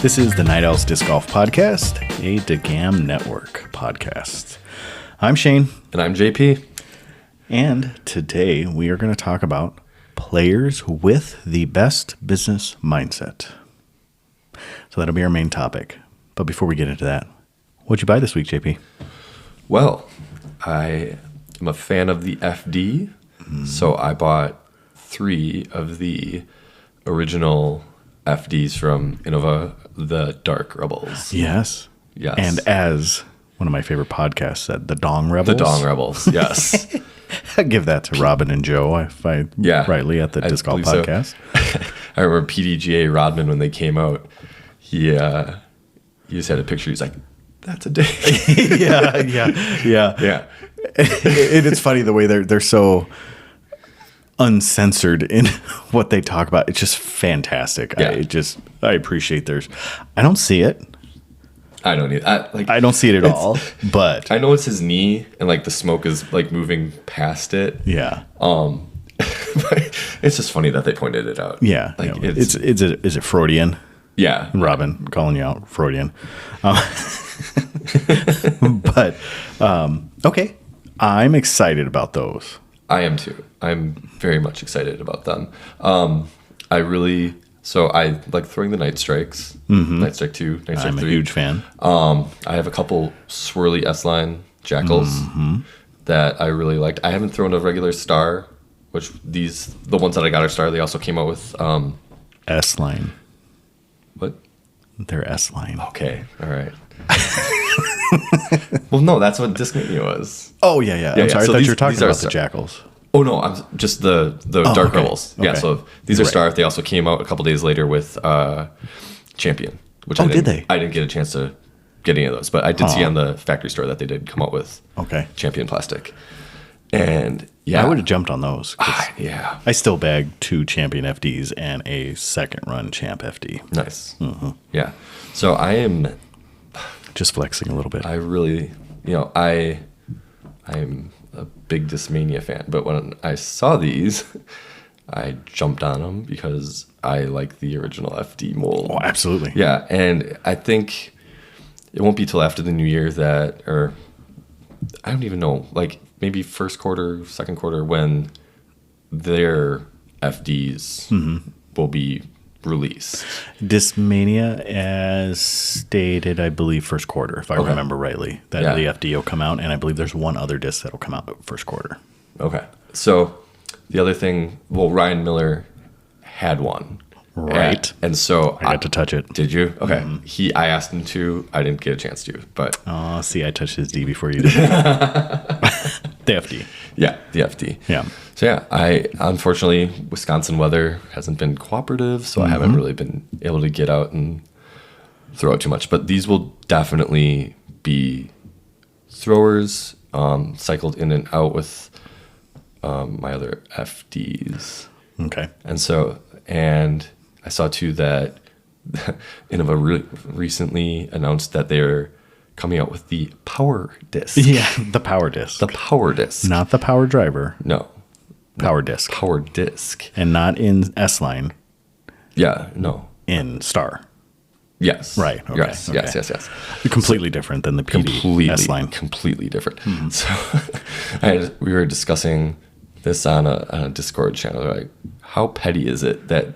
This is the Night Owls Disc Golf Podcast, a DeGam Network podcast. I'm Shane. And I'm JP. And today we are going to talk about players with the best business mindset. So that'll be our main topic. But before we get into that, what'd you buy this week, JP? Well, I am a fan of the FD, so I bought 3 of the original FDs from Innova, the Dark Rebels. Yes. Yes. And as one of my favorite podcasts said, the Dong Rebels. The Dong Rebels, yes. I give that to Robin and Joe, if I rightly, at the Disc Golf Podcast. So. I remember PDGA Rodman, when they came out, he just had a picture. He's like, that's a day. Yeah. It's funny the way they're so uncensored in what they talk about. It's just fantastic. Yeah. I appreciate theirs. I don't see it. I don't either. I don't see it at all, but I know it's his knee and like the smoke is like moving past it. Yeah. It's just funny that they pointed it out. Yeah. Like is it Freudian? Yeah. Robin calling you out Freudian. But okay. I'm excited about those. I am too. I'm very much excited about them. I like throwing the Night Strikes. Night Strike 2, Night Strike 3. I'm a huge fan. I have a couple swirly S-Line Jackals that I really liked. I haven't thrown a regular Star, which the ones that I got are Star. They also came out with S-Line. What? They're S-Line. Okay. All right. Well, no, that's what Discmania was. Oh, yeah. I'm sorry. I thought you were talking about the Star. Jackals. Oh, no, I'm just the Dark okay. Rebels. Yeah, Okay. so these are Star. They also came out a couple days later with Champion. Which did they? I didn't get a chance to get any of those, but I did see on the factory store that they did come out with Champion plastic. And yeah. I would have jumped on those. Yeah. I still bagged 2 Champion FDs and a second run Champ FD. Nice. Yeah. So I am just flexing a little bit. I really, I'm a big Discmania fan, but when I saw these, I jumped on them because I like the original FD mold. Oh, absolutely. Yeah, and I think it won't be till after the new year or I don't even know, like maybe first quarter, second quarter, when their FDs will be released. Discmania, as stated, I believe first quarter, if I remember rightly, that the FD will come out, and I believe there's one other disc that'll come out first quarter. Okay. So the other thing, Ryan Miller had one. Right. And so I got to touch it. Did you? Okay. I asked him to. I didn't get a chance to, but. Oh, see, I touched his D before you did. The FD. Yeah, the FD. Yeah. So yeah, unfortunately, Wisconsin weather hasn't been cooperative, so I haven't really been able to get out and throw out too much. But these will definitely be throwers, cycled in and out with my other FDs. Okay. And I saw too that Innova recently announced that they're coming out with the Power Disc. Yeah, the Power Disc. The Power Disc. Not the Power Driver. No. Power Disc. Power Disc. And not in S-Line. Yeah, no. In Star. Yes. Right. Okay. Yes. Completely different than the PD S-Line. Completely different. So we were discussing this on a Discord channel. Like, how petty is it that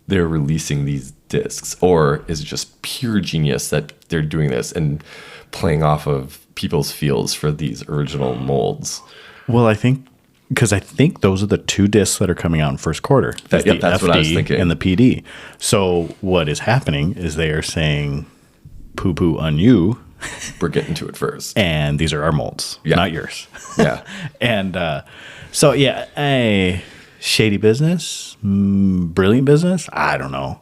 they're releasing these discs? Or is it just pure genius that they're doing this and playing off of people's feels for these original molds? Well, I think those are the 2 discs that are coming out in first quarter. That's the FD what I was thinking. And the PD. So what is happening is they are saying, poo-poo on you. We're getting to it first. And these are our molds, not yours. Yeah. And a shady business, brilliant business. I don't know.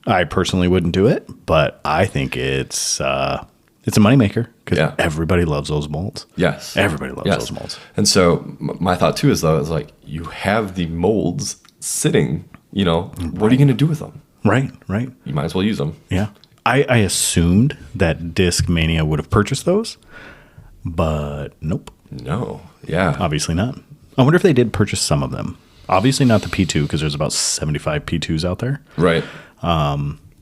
I personally wouldn't do it, but I think it's a moneymaker because everybody loves those molds. Yes. Everybody loves those molds. And so my thought too is like, you have the molds sitting, what are you going to do with them? Right. You might as well use them. Yeah. I assumed that Discmania would have purchased those, but nope. No. Yeah. Obviously not. I wonder if they did purchase some of them. Obviously not the P2 because there's about 75 P2s out there. Right.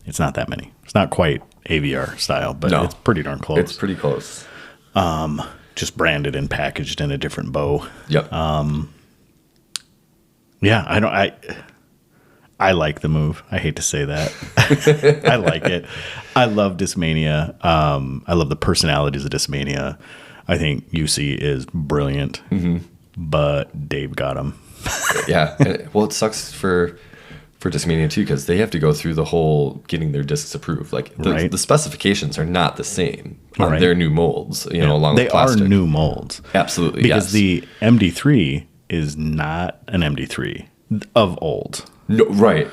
It's not that many. It's not quite AVR style, but No. it's pretty darn close. It's pretty close. Just branded and packaged in a different bow. Yep. Yeah, I like the move. I hate to say that. I like it. I love Discmania. I love the personalities of Discmania. I think UC is brilliant, but Dave got him. Yeah. Well, it sucks for Discmania too, because they have to go through the whole getting their discs approved. Like Right. the specifications are not the same on Right. their new molds, along They with are plastic. new molds. Absolutely. Because yes. the MD3 is not an MD3 of old, No, right.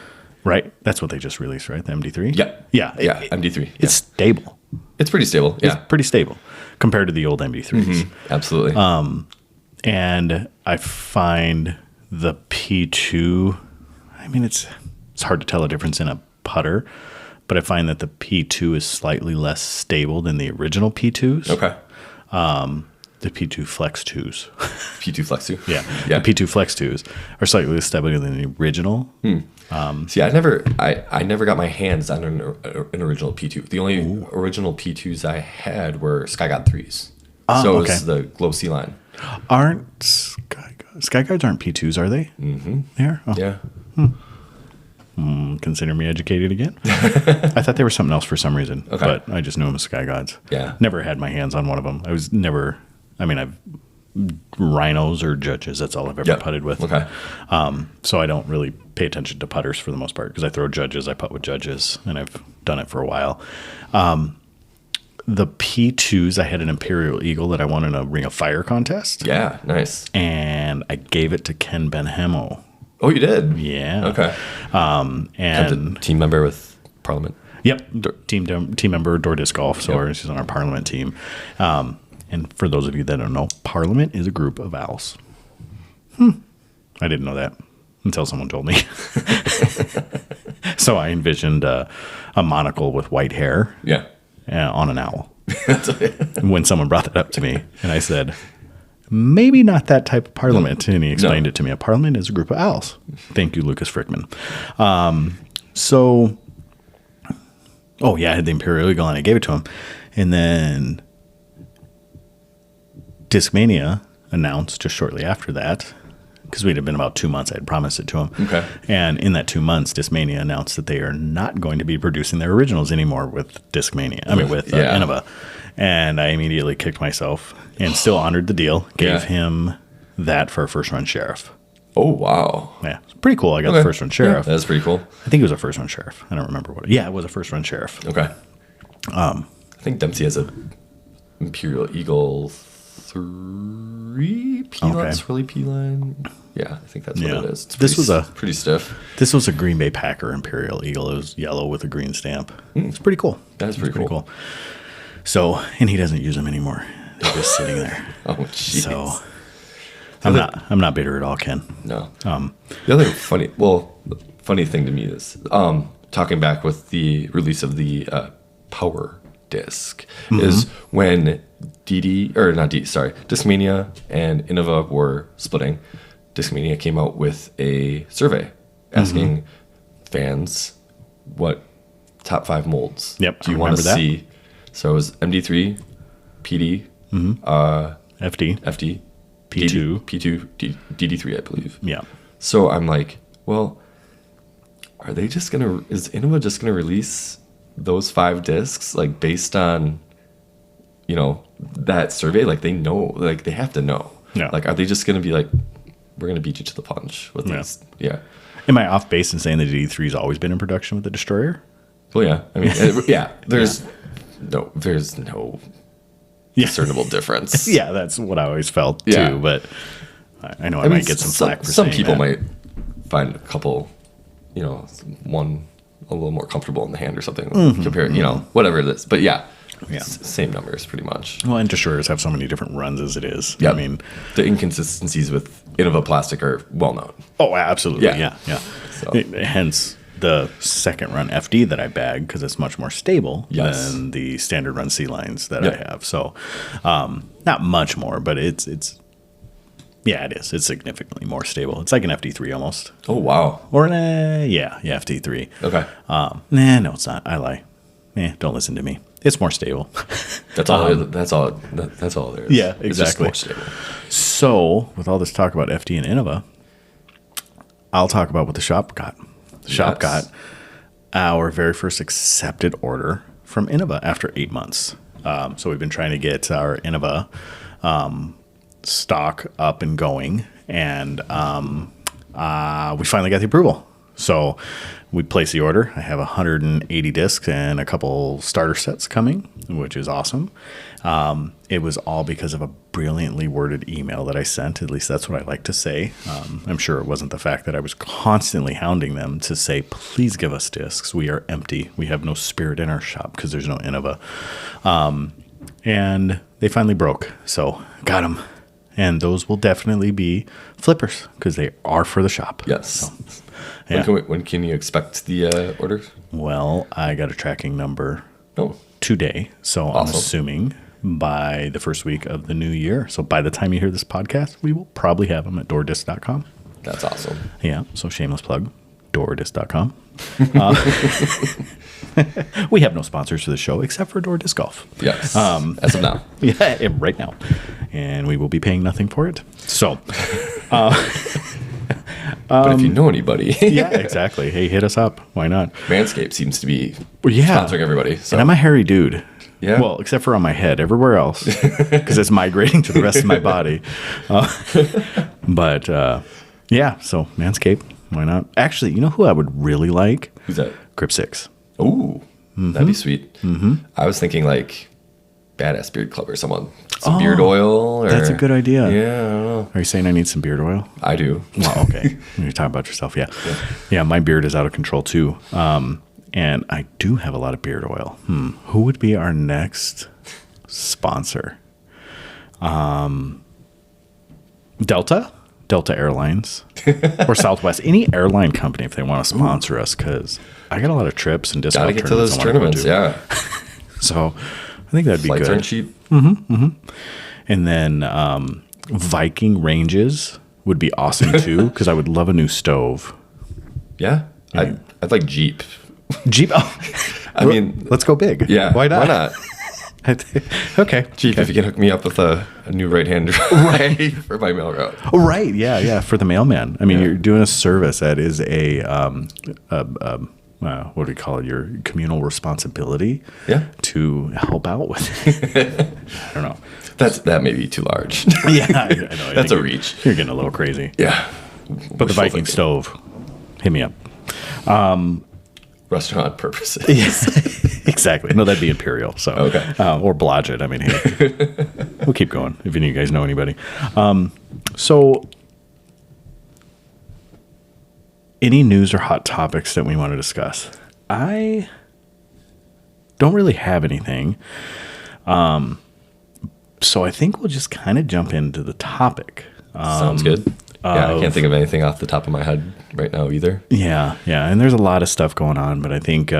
right? That's what they just released, right? The MD3? Yeah. Yeah. Yeah. MD3. Yeah. It's stable. It's pretty stable. It's Yeah. pretty stable compared to the old MD3s. Absolutely. And I find the P2, I mean, it's hard to tell a difference in a putter, but I find that the P2 is slightly less stable than the original P2s. Okay. The P2 Flex 2s. P2 Flex 2. Yeah. Yeah. The P2 Flex 2s are slightly less stable than the original. See, I never got my hands on an original P2. The only original P2s I had were Skygod 3s. So it was the Glow Sea line. Aren't Skyguards aren't P2s, are they? Mm-hmm. They are? Oh. Yeah. Consider me educated again. I thought they were something else for some reason, Okay. but I just knew them as Sky Gods. Yeah. Never had my hands on one of them. I've rhinos or judges. That's all I've ever Yep. putted with. Okay. So I don't really pay attention to putters for the most part because I throw judges. I putt with judges, and I've done it for a while. The P2s, I had an Imperial Eagle that I won in a Ring of Fire contest, Yeah. Nice. and I gave it to Ken Benhamo. Oh, you did? Yeah. Okay. And The team member with Parliament. Yep, team member Door Disc Golf. So Yep. she's on our Parliament team. And for those of you that don't know, Parliament is a group of owls. I didn't know that until someone told me. So I envisioned a monocle with white hair Yeah. on an owl. When someone brought that up to me, and I said, maybe not that type of Parliament. And he explained it to me. A Parliament is a group of owls. Thank you, Lucas Frickman. I had the Imperial Eagle and I gave it to him. And then Discmania announced just shortly after that, because we'd have been about 2 months, I had promised it to him. Okay. And in that 2 months, Discmania announced that they are not going to be producing their originals anymore with Innova. And I immediately kicked myself and still honored the deal. Gave him that for a first run sheriff. Oh, wow. Yeah, it's pretty cool. I got the first run sheriff. Yeah, that's pretty cool. I think it was a first run sheriff. I don't remember what. Yeah, it was a first run sheriff. Okay. I think Dempsey has a Imperial Eagle 3 P-line, Okay. swirly P-line. Yeah, I think that's what Yeah. it is. It's This was pretty stiff. This was a Green Bay Packer Imperial Eagle. It was yellow with a green stamp. It's pretty cool. That is It's pretty cool. So, and he doesn't use them anymore. They're just sitting there. Oh, jeez. So, I'm not bitter at all, Ken. No. The other funny thing to me is talking back with the release of the Power Disc is when Discmania and Innova were splitting. Discmania came out with a survey asking fans what top 5 molds Yep, do you I want to remember that. see. So it was MD3, PD, FD. FD, P2. P2, DD3, I believe. Yeah. So I'm like, well, is Innova just gonna release those 5 discs like based on, that survey? Like they know, like they have to know. Yeah. Like, are they just gonna be like, we're gonna beat you to the punch with Yeah. these? Yeah. Am I off base in saying that DD3's always been in production with the Destroyer? Well, yeah. I mean, There's no discernible difference. Yeah, that's what I always felt Yeah. too. But I know I might get some flack for some saying people that. might find a couple, one a little more comfortable in the hand or something compared, whatever it is. But yeah, Yeah. same numbers pretty much. Well, and Destroyers have so many different runs as it is. Yeah, I mean, the inconsistencies with Innova plastic are well known. oh, absolutely. Yeah. Yeah. So- Hence the second run FD that I bag because it's much more stable Yes. than the standard run C lines that Yeah. I have. So, not much more, but it's Yeah, it is. It's significantly more stable. It's like an FD3 almost. Oh, wow. Or yeah, FD3. Okay. No, it's not. I lie. Don't listen to me. It's more stable. That's all. That's all there is. Yeah, It's just exactly. more stable. So, with all this talk about FD and Innova, I'll talk about what the shop got. The shop Yes. got our very first accepted order from Innova after 8 months. So we've been trying to get our Innova stock up and going, and we finally got the approval. So we placed the order. I have 180 discs and a couple starter sets coming, which is awesome. It was all because of a brilliantly worded email that I sent. At least that's what I like to say. I'm sure it wasn't the fact that I was constantly hounding them to say, please give us discs. We are empty. We have no spirit in our shop because there's no Innova. And they finally broke. So got them. And those will definitely be flippers because they are for the shop. Yes. So, yeah. When can you expect the orders? Well, I got a tracking number Oh, today. So I'm Awesome. assuming by the first week of the new year. So by the time you hear this podcast, we will probably have them at doordisc.com. that's awesome. Yeah. So shameless plug, doordisc.com. We have no sponsors for the show except for Door Disc Golf. Yes. As of now. Yeah, right now. And we will be paying nothing for it. So, But if you know anybody, yeah, exactly. Hey, hit us up. Why not? Manscaped seems to be Yeah. sponsoring everybody. So And I'm a hairy dude. Yeah. Well, except for on my head. Everywhere else, because it's migrating to the rest of my body. But yeah, so Manscaped. Why not? Actually, you know who I would really like? who's that? Grip 6. Ooh, that'd be sweet. Mm-hmm. I was thinking like Badass Beard Club or someone. Some beard oil. Or, That's a good idea. Yeah, I don't know. Are you saying I need some beard oil? I do. Well, okay. You're talking about yourself. Yeah. Yeah, my beard is out of control too. And I do have a lot of beard oil. Who would be our next sponsor? Delta Airlines or Southwest, any airline company if they want to sponsor us, because I got a lot of trips and disc Gotta golf get to those I wanna go tournaments. to. Yeah. So I think that'd be Flights good. aren't cheap. And then Viking Ranges would be awesome too, because I would love a new stove. Yeah. I'd like Jeep. Jeep. Oh, I mean, let's go big. yeah. Why not? Why not? Okay. Jeep, if you can hook me up with a new right-hand drive for my mail route. Oh, right. Yeah. For the mailman. I mean, you're doing a service that is a what do you call it? Your communal responsibility. Yeah. To help out with it. I don't know. That may be too large. Yeah. I know. I That's think a reach. You're getting a little crazy. Yeah. But the Viking stove, hit me up. Restaurant purposes. Yes, exactly. No, that'd be Imperial. So, Okay. Or Blodgett. I mean, hey, we'll keep going if any of you guys know anybody. So, any news or hot topics that we want to discuss? I don't really have anything. So I think we'll just kind of jump into the topic. Sounds good. Yeah, I can't think of anything off the top of my head right now either. Yeah. And there's a lot of stuff going on, but I think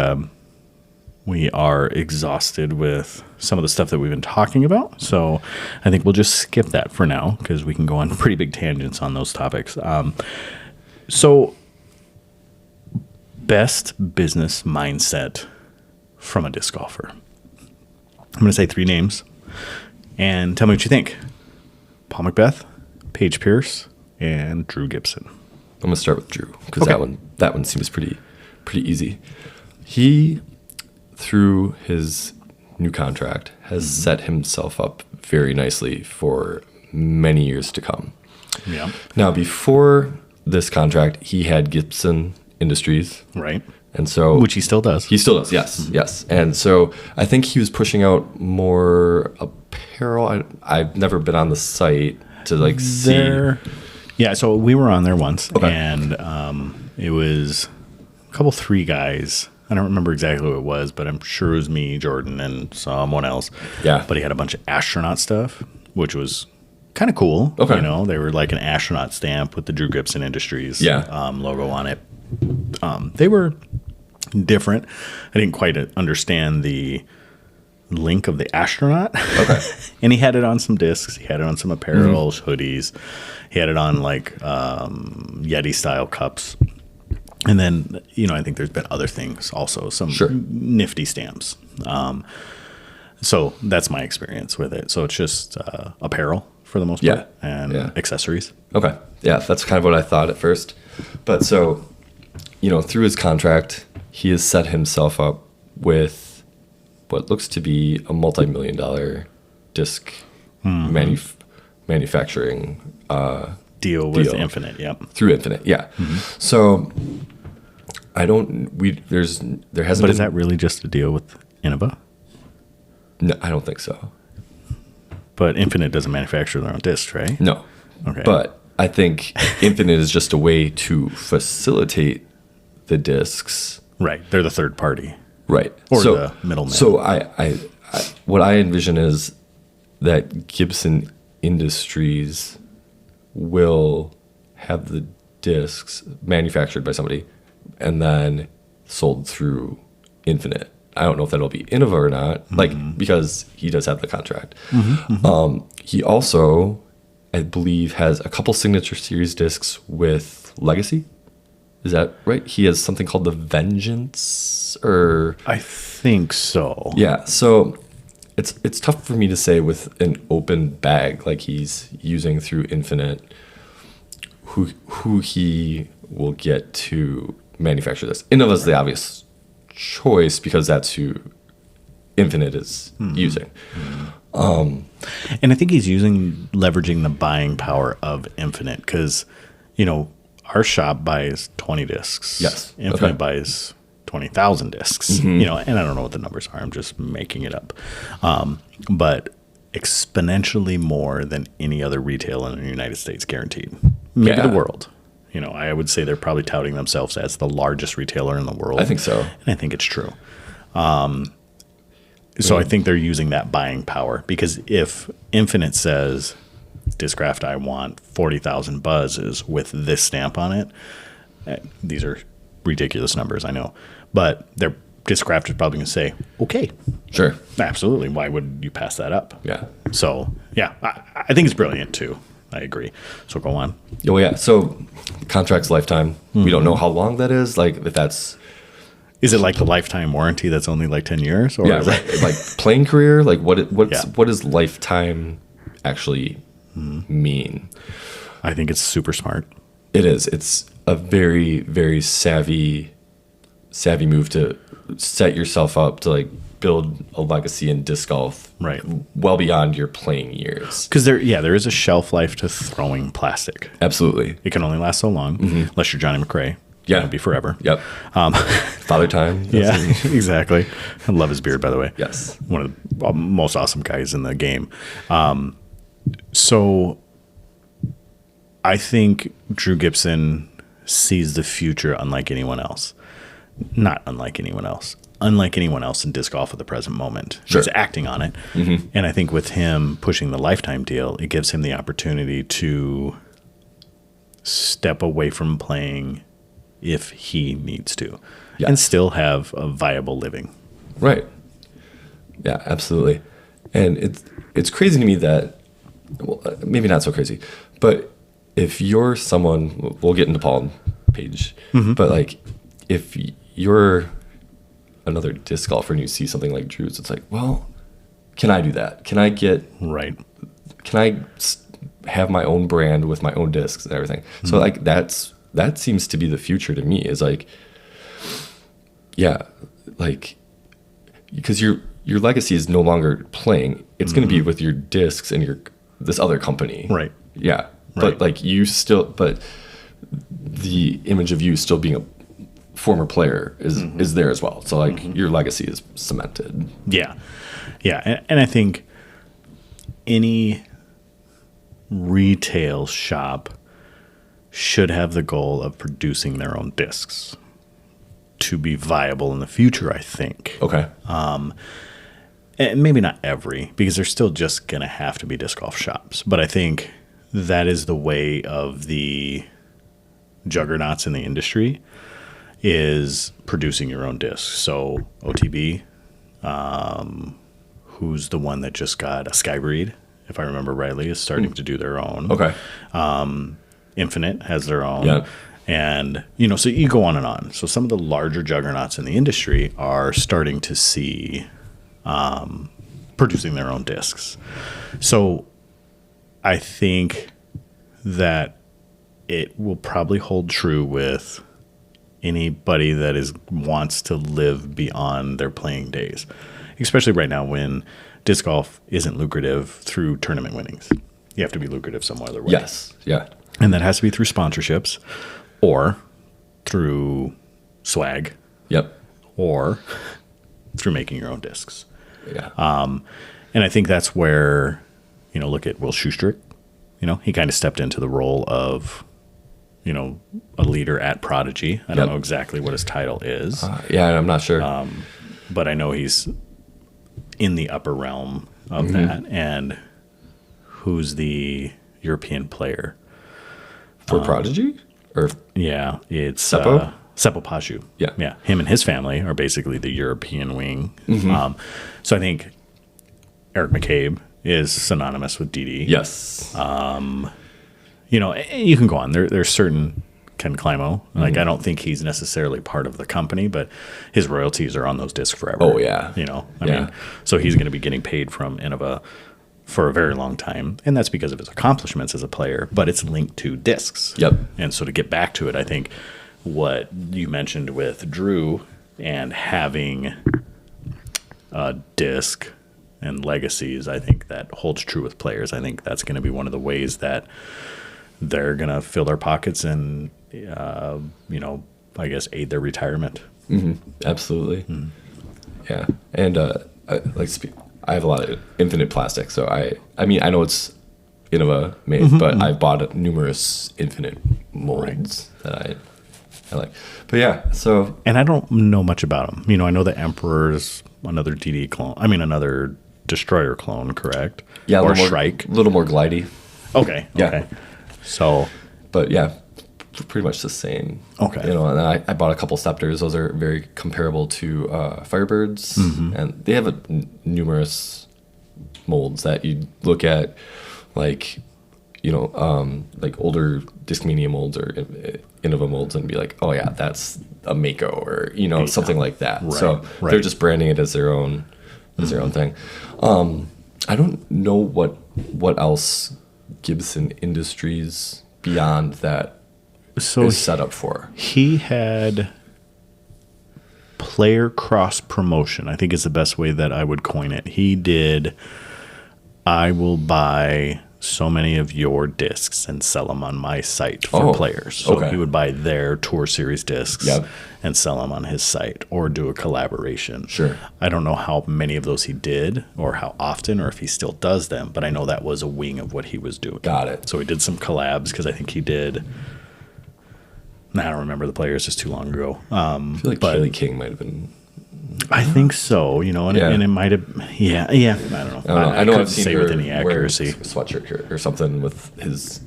we are exhausted with some of the stuff that we've been talking about. So I think we'll just skip that for now because we can go on pretty big tangents on those topics. So best business mindset from a disc golfer. I'm going to say 3 names and tell me what you think. Paul Macbeth, Paige Pierce, and Drew Gibson. I'm gonna start with Drew because Okay. that one seems pretty easy. He, through his new contract, has set himself up very nicely for many years to come. Yeah. Now, before this contract, he had Gibson Industries, Right. and so Which he still does. he still does. Yes. And so I think he was pushing out more apparel. I've never been on the site to like see. Yeah, so we were on there once, Okay. and it was a couple 3 guys. I don't remember exactly who it was, but I'm sure it was me, Jordan, and someone else. Yeah. But he had a bunch of astronaut stuff, which was kind of cool. Okay. You know, they were like an astronaut stamp with the Drew Gibson Industries logo on it. They were different. I didn't quite understand the Link of the Astronaut. Okay. And he had it on some discs. He had it on some apparel, hoodies. He had it on like Yeti style cups. And then, I think there's been other things also, some Sure. nifty stamps. So that's my experience with it. So it's just apparel for the most part and accessories. Okay. Yeah, that's kind of what I thought at first. But so, through his contract, he has set himself up with what looks to be a multi-million-dollar disc manufacturing Deal with Infinite, yep. through Infinite. Yeah. So there hasn't But been. is that really just a deal with Innova? No, I don't think so. But Infinite doesn't manufacture their own discs, right? No. Okay. But I think Infinite is just a way to facilitate the discs. Right. They're the third party. Right. Or the middleman. So I what I envision is that Gibson Industries will have the discs manufactured by somebody and then sold through Infinite. I don't know if that'll be Innova or not, because he does have the contract. He also, I believe, has a couple Signature Series discs with Legacy. Is that right? He has something called the Vengeance, or I think so. yeah. So it's tough for me to say with an open bag like he's using through Infinite who he will get to manufacture this. Innova's the obvious choice because that's who Infinite is using. And I think he's leveraging the buying power of Infinite because, our shop buys 20 discs. Yes. Infinite Okay. buys 20,000 discs. And I don't know what the numbers are. I'm just making it up. But exponentially more than any other retailer in the United States, guaranteed. Maybe Yeah. the world. I would say they're probably touting themselves as the largest retailer in the world. I think so. And I think it's true. So I think they're using that buying power because if Infinite says, Discraft, I want 40,000 buzzes with this stamp on it, these are ridiculous numbers, I know. But their Discraft is probably going to say, okay, Sure. absolutely. Why would you pass that up? Yeah. So, yeah, I think it's brilliant too. I agree. So go on. Oh yeah. So contract's lifetime. We don't know how long that is. Like if that's Is it like the lifetime warranty that's only like 10 years? Or yeah, is right. it, Like playing career. Like what Yeah. does lifetime actually mean? I think it's super smart. It is. It's a very, very savvy move to set yourself up to like build a legacy in disc golf, Right. well beyond your playing years. Because there is a shelf life to throwing plastic. Absolutely. It can only last so long, unless you're Johnny McRae. Yeah. It'll be forever. Yep. Father Time. Yeah, exactly. I love his beard, by the way. Yes. One of the most awesome guys in the game. So I think Drew Gibson sees the future unlike anyone else. Not unlike anyone else. Unlike anyone else in disc golf at the present moment. Sure. He's acting on it. And I think with him pushing the lifetime deal, it gives him the opportunity to step away from playing if he needs to and Yes. still have a viable living. Right. Yeah, absolutely. And it's crazy to me that, well, maybe not so crazy, but if you're someone, we'll get into Paul and Paige, but like if you're another disc golfer and you see something like Drew's, it's like, well, can I do that? Can I Right. have my own brand with my own discs and everything? So like that seems to be the future to me, is like, yeah, like, because your legacy is no longer playing. It's going to be with your discs and this other company. Right. Yeah. Right. But like but the image of you still being a former player is there as well. So like your legacy is cemented. Yeah. Yeah. And I think any retail shop should have the goal of producing their own discs to be viable in the future, I think. Okay. And maybe not every, because there's still just going to have to be disc golf shops. But I think that is the way of the juggernauts in the industry, is producing your own discs. So OTB, who's the one that just got a Skybreed, if I remember rightly, is starting to do their own. Okay. Infinite has their own. Yeah. And, so you go on and on. So some of the larger juggernauts in the industry are starting to see producing their own discs. So I think that it will probably hold true with anybody that wants to live beyond their playing days, especially right now when disc golf isn't lucrative through tournament winnings. You have to be lucrative some other way. Yes. Yeah. And that has to be through sponsorships or through swag Yep. or through making your own discs. Yeah. And I think that's where, look at Will Schustrick. He kind of stepped into the role of, a leader at Prodigy. I don't know exactly what his title is. Yeah, I'm not sure. But I know he's in the upper realm of that. And who's the European player? For Prodigy? Or Yeah, it's Seppo? Seppo Pashu. Yeah. Yeah. Him and his family are basically the European wing. So I think Eric McCabe is synonymous with DD. yes. You can go on. There's certain Ken Climo. Like, I don't think he's necessarily part of the company, but his royalties are on those discs forever. Oh, yeah. I mean, so he's going to be getting paid from Innova for a very long time. And that's because of his accomplishments as a player, but it's linked to discs. Yep. And so to get back to it, I think what you mentioned with Drew and having a disc and legacies, I think that holds true with players. I think that's going to be one of the ways that they're going to fill their pockets and, I guess, aid their retirement. Absolutely. Yeah. And I have a lot of Infinite plastic, so I mean I know it's Innova made, but I've bought numerous Infinite molds that I like. But yeah, so And I don't know much about them. I know the Emperor's another DD clone. I mean, another Destroyer clone, correct? yeah, Or a Shrike. little more glidey. Okay. Yeah. Okay. So, But yeah, pretty much the same. Okay. And then I bought a couple Scepters. Those are very comparable to Firebirds, and they have numerous molds that you look at, like like older Discmania molds or Innova molds, and be like, oh yeah, that's a Mako or something like that. Right, So right. they're just branding it as their own thing. I don't know what else Gibson Industries beyond that so is set up for. he had player cross promotion, I think is the best way that I would coin it. He did, I will buy so many of your discs and sell them on my site for Oh, players. So okay. he would buy their Tour Series discs Yep. and sell them on his site or do a collaboration. Sure. I don't know how many of those he did or how often or if he still does them, but I know that was a wing of what he was doing. Got it. So he did some collabs because I think he did. I don't remember the players, just too long ago. I feel like but- Kaylee King might have been. I think so, and, Yeah. and it might have, yeah, I don't know. I know couldn't I've seen say her with any wear a accuracy. sweatshirt or something with his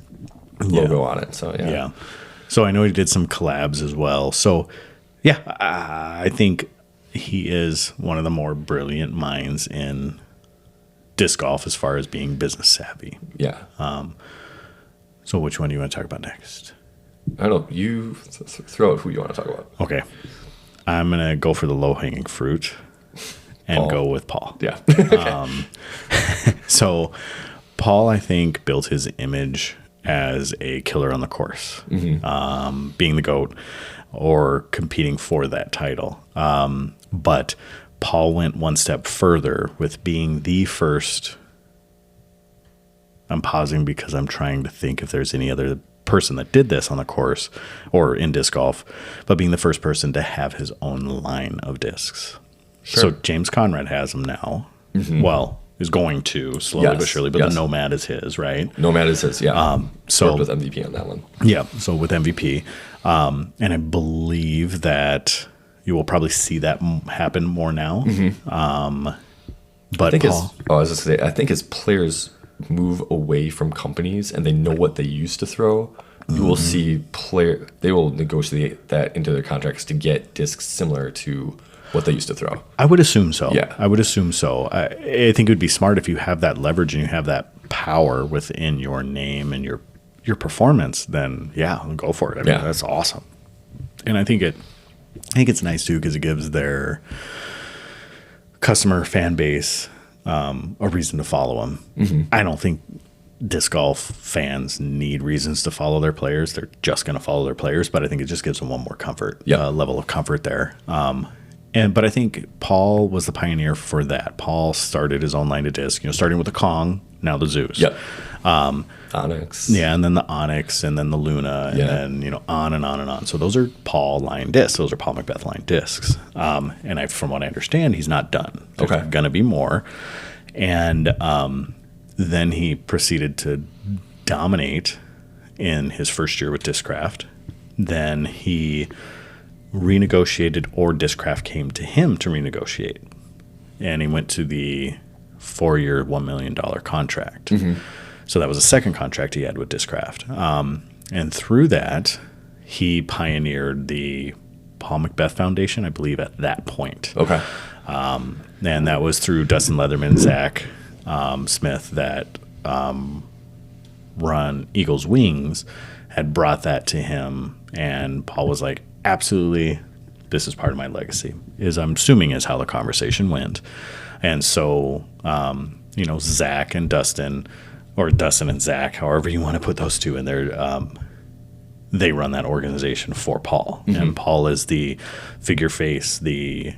logo on it. So yeah. Yeah. So I know he did some collabs as well. So, yeah, I think he is one of the more brilliant minds in disc golf as far as being business savvy. Yeah. So which one do you want to talk about next? I don't know. You throw out who you want to talk about. Okay. I'm going to go for the low-hanging fruit and Paul. go with Paul. Yeah. So Paul, I think, built his image as a killer on the course, being the GOAT or competing for that title. But Paul went one step further with being the first. I'm pausing because I'm trying to think if there's any other person that did this on the course or in disc golf, but being the first person to have his own line of discs. Sure. So James Conrad has them now. Well, is going to slowly Yes, but surely, but yes. the Nomad is his, right? Nomad is his. Yeah. So Worked with MVP on that one. yeah, so with MVP, and I believe that you will probably see that happen more now. But I think Paul, I was just gonna say, I think as players move away from companies and they know what they used to throw, you will see they will negotiate that into their contracts to get discs similar to what they used to throw. I would assume so. Yeah. I would assume so. I think it would be smart if you have that leverage and you have that power within your name and your performance, then go for it. I mean, that's awesome. And I think it's nice too, because it gives their customer fan base a reason to follow them. Mm-hmm. I don't think disc golf fans need reasons to follow their players. They're just going to follow their players, but I think it just gives them one more level of comfort there. But I think Paul was the pioneer for that. Paul started his own line of disc, starting with the Kong, now the Zeus. Yep. Onyx. Yeah, and then the Onyx, and then the Luna, and then on and on and on. So those are Paul line discs. Those are Paul McBeth line discs. And from what I understand, he's not done. There's going to be more. And then he proceeded to dominate in his first year with Discraft. Then he renegotiated, or Discraft came to him to renegotiate. And he went to the 4-year, $1 million contract. Mm-hmm. So that was the second contract he had with Discraft. And through that, he pioneered the Paul McBeth Foundation, I believe, at that point. Okay. And that was through Dustin Leatherman, Zach Smith, that run Eagles Wings, had brought that to him. And Paul was like, absolutely, this is part of my legacy, I'm assuming is how the conversation went. And so, Zach and Dustin, or Dustin and Zach, however you want to put those two in there, they run that organization for Paul. Mm-hmm. And Paul is the figure face, or the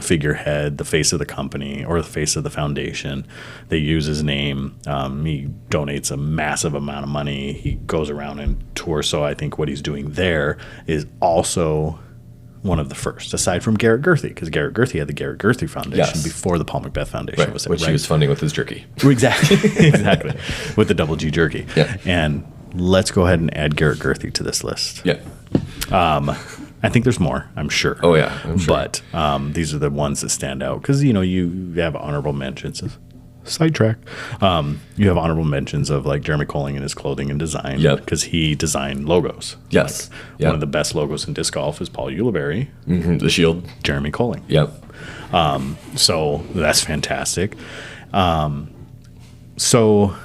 figurehead, the face of the company, or the face of the foundation. They use his name. He donates a massive amount of money. He goes around and tours. So I think what he's doing there is also one of the first, aside from Garrett Gurthey, because Garrett Gurthey had the Garrett Gurthey Foundation before the Paul McBeth Foundation was there. Which he was funding with his jerky. Exactly. With the double G jerky. Yeah. And let's go ahead and add Garrett Gurthey to this list. Yeah. I think there's more, I'm sure. Oh, yeah. I'm sure. But these are the ones that stand out because, you have honorable mentions. Sidetrack. You have honorable mentions of like Jeremy Colling and his clothing and design. Yep. Because he designed logos. Yes. One of the best logos in disc golf is Paul Ulibarri. Mm-hmm. The Shield. Jeremy Colling. Yep. So that's fantastic. So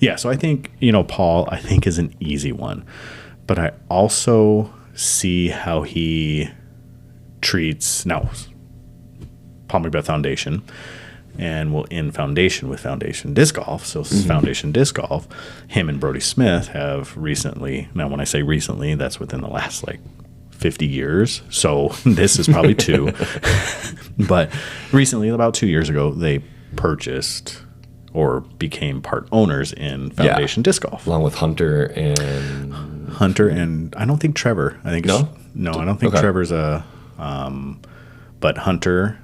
I think, Paul, I think is an easy one. But I also see how he treats, now, Paul McBeth Foundation, and we'll end Foundation with Foundation Disc Golf. So Foundation Disc Golf, him and Brody Smith have recently, now when I say recently, that's within the last 50 years. So this is probably 2. But recently, about 2 years ago, they purchased or became part owners in Foundation Disc Golf. Along with Hunter and I don't think Trevor. I think I don't think Trevor's but Hunter.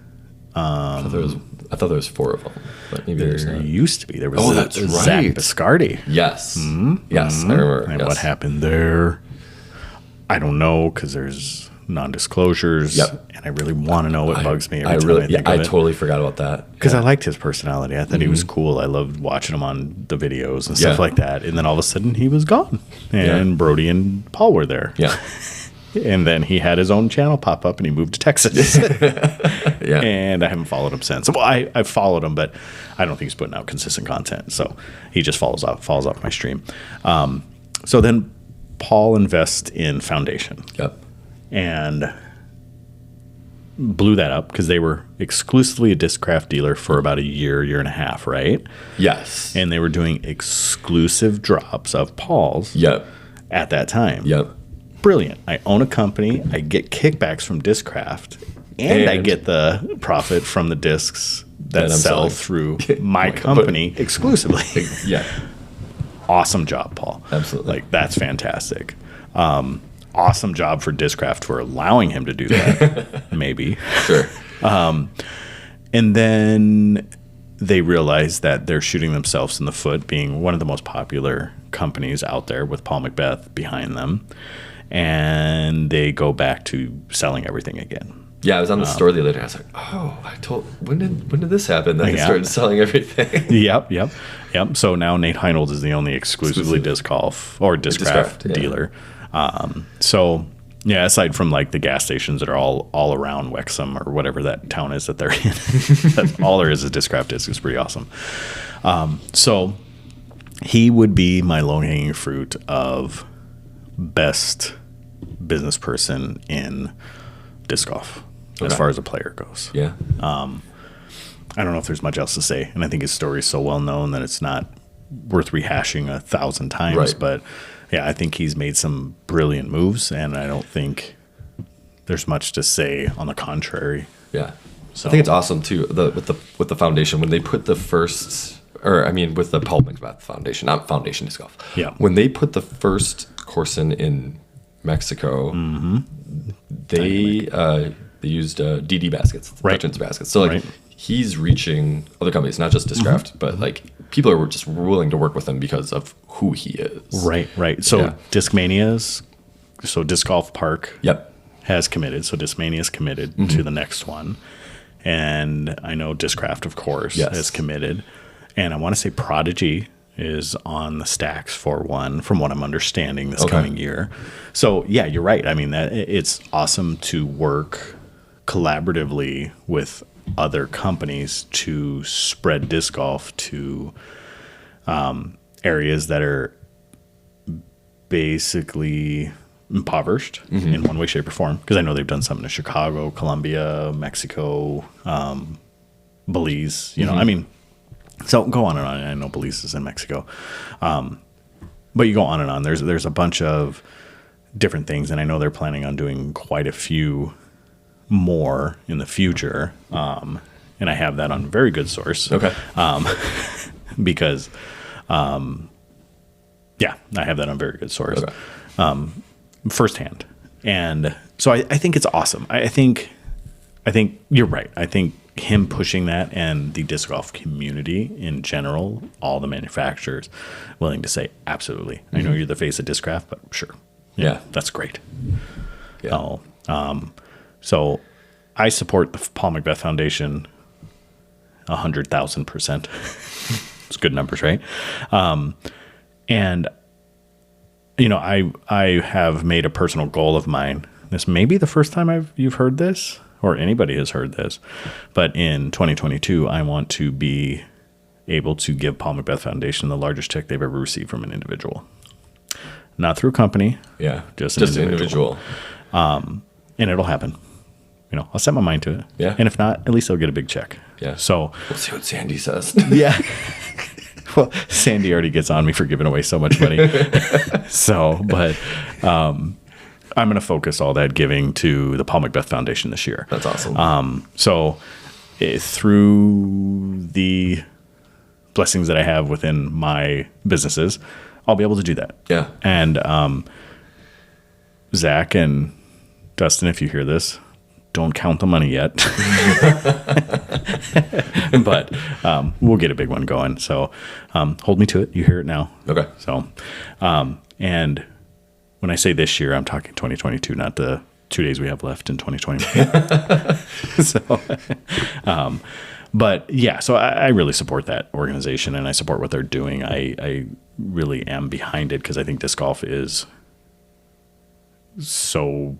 I thought there was 4 of them, but maybe there's not. There used to be. There was that's Zach right. Biscardi. Yes. Mm-hmm. Yes, I remember. And what happened there, I don't know, because there's non-disclosures. Yep. And I really want to know what bugs me every I time really, I think I of it. totally forgot about that. Because I liked his personality. I thought he was cool. I loved watching him on the videos and stuff like that. And then all of a sudden he was gone. And Brody and Paul were there. Yeah. And then he had his own channel pop up and he moved to Texas. Yeah. And I haven't followed him since. Well, I've followed him, but I don't think he's putting out consistent content. So he just falls off my stream. So then Paul invests in Foundation. Yep. And blew that up because they were exclusively a Discraft dealer for about a year and a half, right? Yes. And they were doing exclusive drops of Paul's at that time. Yep. Brilliant. I own a company. I get kickbacks from Discraft, and I get the profit from the discs that sell through my company exclusively. Yeah. Awesome job, Paul. Absolutely. That's fantastic. Awesome job for Discraft for allowing him to do that, maybe. Sure. And then they realize that they're shooting themselves in the foot, being one of the most popular companies out there with Paul McBeth behind them. And they go back to selling everything again. Yeah, I was on the store the other day. I was like, when did this happen? Then I started selling everything. Yep. So now Nate Heinold is the only exclusively disc golf or Discraft dealer. So Yeah, aside from like the gas stations that are all around Wexham or whatever that town is that they're in, that's all there is Discraft Disc. It's pretty awesome. So he would be my low hanging fruit of best business person in disc golf as Okay. far as a player goes. Yeah. I don't know if there's much else to say, and I think his story is so well known that it's not worth rehashing 1,000 times. Right. But yeah, I think he's made some brilliant moves, and I don't think there's much to say on the contrary. Yeah. So- I think it's awesome too. With the foundation, when they put the first, or I mean, with the Paul McBeth Foundation, not Foundation Disc Golf. Yeah. When they put the first course in Mexico, they used DD baskets, Right. Veterans baskets. So like Right. he's reaching other companies, not just Discraft, but like people are just willing to work with him because of who he is. Right. So Yeah. Discmania's, so Disc Golf Park Yep. has committed. So Discmania's committed to the next one. And I know Discraft, of course, Yes. is committed. And I want to say Prodigy is on the stacks for one, from what I'm understanding this Okay. coming year. So yeah, you're right. I mean, that it's awesome to work collaboratively with other companies to spread disc golf to areas that are basically impoverished in one way, shape, or form. Because I know they've done something in Chicago, Colombia, Mexico, Belize. You know, I mean, so go on and on. I know Belize is in Mexico, but you go on and on. There's a bunch of different things, and I know they're planning on doing quite a few more in the future. And I have that on very good source. Okay. Because, yeah, I have that on very good source. Okay. Firsthand. And so I think it's awesome. I think you're right. I think him pushing that and the disc golf community in general, all the manufacturers willing to say, absolutely. I know you're the face of Discraft, but sure. Yeah. That's great. Yeah. So I support the Paul McBeth Foundation 100,000%. It's good numbers, right? And you know, I have made a personal goal of mine. This may be the first time you've heard this, or anybody has heard this, but in 2022, I want to be able to give Paul McBeth Foundation the largest check they've ever received from an individual, not through a company, Yeah. just an individual. individual. and it'll happen. You know, I'll set my mind to it. Yeah. And if not, at least I'll get a big check. Yeah. So We'll see what Sandy says. yeah. Well, Sandy already gets on me for giving away so much money. So, but I'm going to focus all that giving to the Paul McBeth Foundation this year. That's awesome. So through the blessings that I have within my businesses, I'll be able to do that. Yeah. And Zach and Dustin, if you hear this, don't count the money yet. But we'll get a big one going. So hold me to it. You hear it now. Okay. So, and when I say this year, I'm talking 2022, not the 2 days we have left in 2021. So, but yeah, so I really support that organization and I support what they're doing. I really am behind it because I think disc golf is so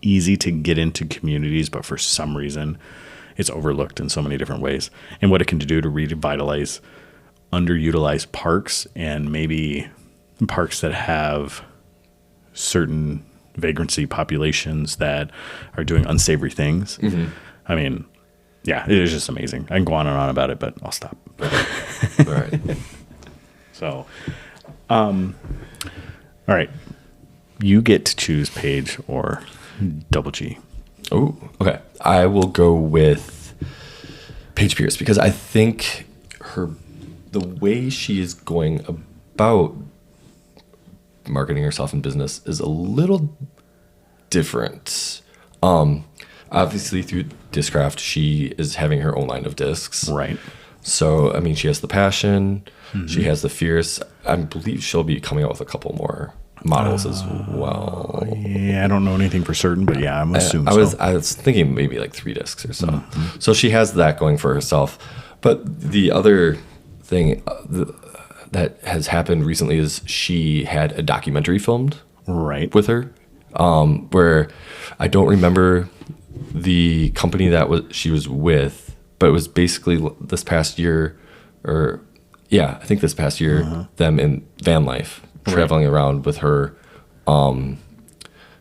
easy to get into communities, but for some reason it's overlooked in so many different ways. And what it can do to revitalize underutilized parks and maybe parks that have certain vagrancy populations that are doing unsavory things. I mean, yeah, it is just amazing. I can go on and on about it, but I'll stop. All right. So, all right. You get to choose Paige or Double G. Oh, okay. I will go with Paige Pierce because I think the way she is going about marketing herself in business is a little different. Obviously through Discraft, she is having her own line of discs. Right. So, I mean, she has the passion, she has the fierce. I believe she'll be coming out with a couple more models as well. Yeah, I don't know anything for certain, but yeah, I'm assuming I was thinking maybe like 3 discs or so. So she has that going for herself. But the other thing that has happened recently is she had a documentary filmed Right. with her, where I don't remember the company that she was with, but it was basically this past year, or yeah, I think this past year, them in van life, traveling around with her,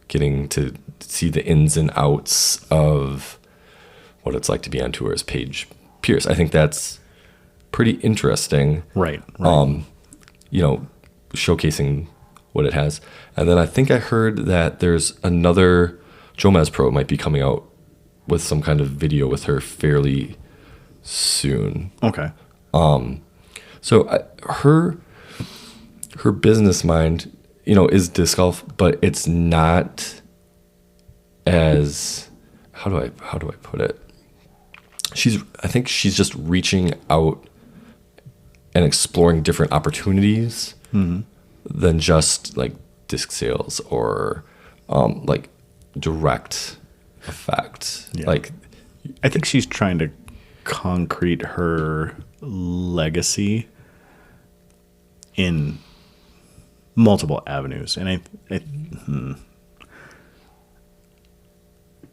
getting to see the ins and outs of what it's like to be on tour as Paige Pierce. I think that's pretty interesting. Right. You know, showcasing what it has. And then I think I heard that there's another Jomez Pro might be coming out with some kind of video with her fairly soon. Okay. So her business mind, you know, is disc golf, but it's not as how do I put it? I think she's just reaching out and exploring different opportunities than just like disc sales or like direct effect. Yeah. Like, I think she's trying to concrete her legacy in multiple avenues. And I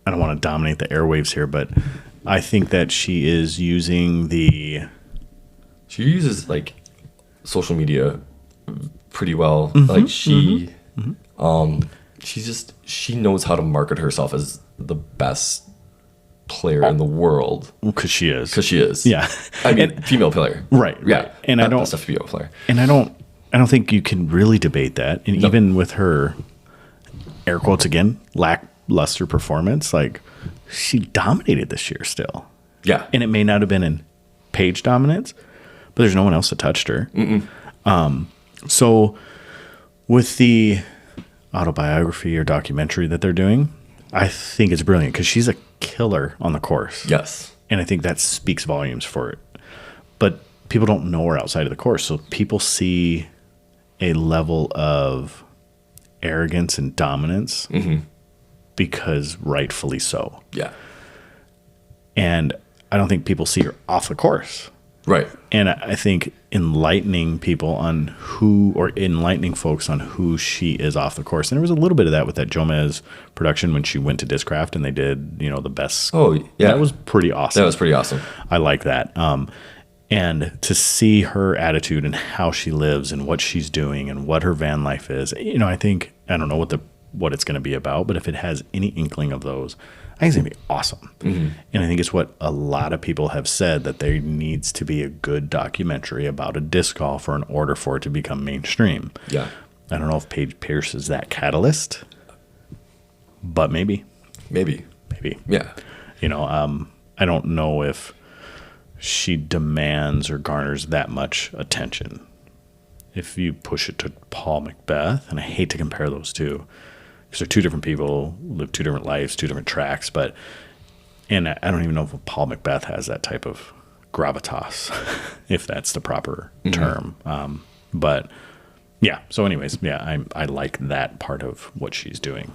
don't want to dominate the airwaves here, but I think that she is using she uses like social media pretty well. Like she knows how to market herself as the best player in the world. because she is. Because she is. Yeah. I mean, female player. Right. Yeah. And I don't best female player. And I don't think you can really debate that. And even with her air quotes again, lackluster performance, like she dominated this year still. Yeah. And it may not have been in Paige dominance, but there's no one else that touched her. So with the autobiography or documentary that they're doing, I think it's brilliant because she's a killer on the course. Yes. And I think that speaks volumes for it. But people don't know her outside of the course. So people see a level of arrogance and dominance because rightfully so. Yeah. And I don't think people see her off the course. Right. And I think enlightening folks on who she is off the course. And there was a little bit of that with that Jomez production when she went to Discraft and they did, the best. Oh, yeah. That was pretty awesome. That was pretty awesome. I like that. And to see her attitude and how she lives and what she's doing and what her van life is, I think, I don't know what it's going to be about, but if it has any inkling of those, I think it's going to be awesome. And I think it's what a lot of people have said, that there needs to be a good documentary about a disc golfer in order for it to become mainstream. Yeah. I don't know if Paige Pierce is that catalyst, but maybe. Yeah. I don't know if she demands or garners that much attention. If you push it to Paul McBeth, and I hate to compare those two, because they're two different people, live two different lives, two different tracks, and I don't even know if Paul McBeth has that type of gravitas, if that's the proper term. But yeah, so anyways, yeah, I like that part of what she's doing.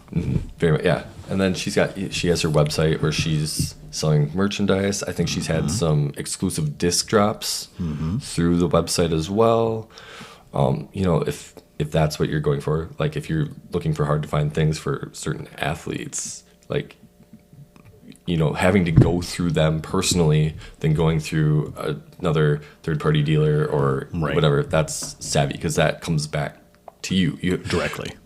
Very much, yeah. And then she has her website where she's selling merchandise. I think she's had some exclusive disc drops through the website as well. If that's what you're going for, like if you're looking for hard to find things for certain athletes, like, having to go through them personally than going through another third-party dealer or whatever, that's savvy because that comes back to you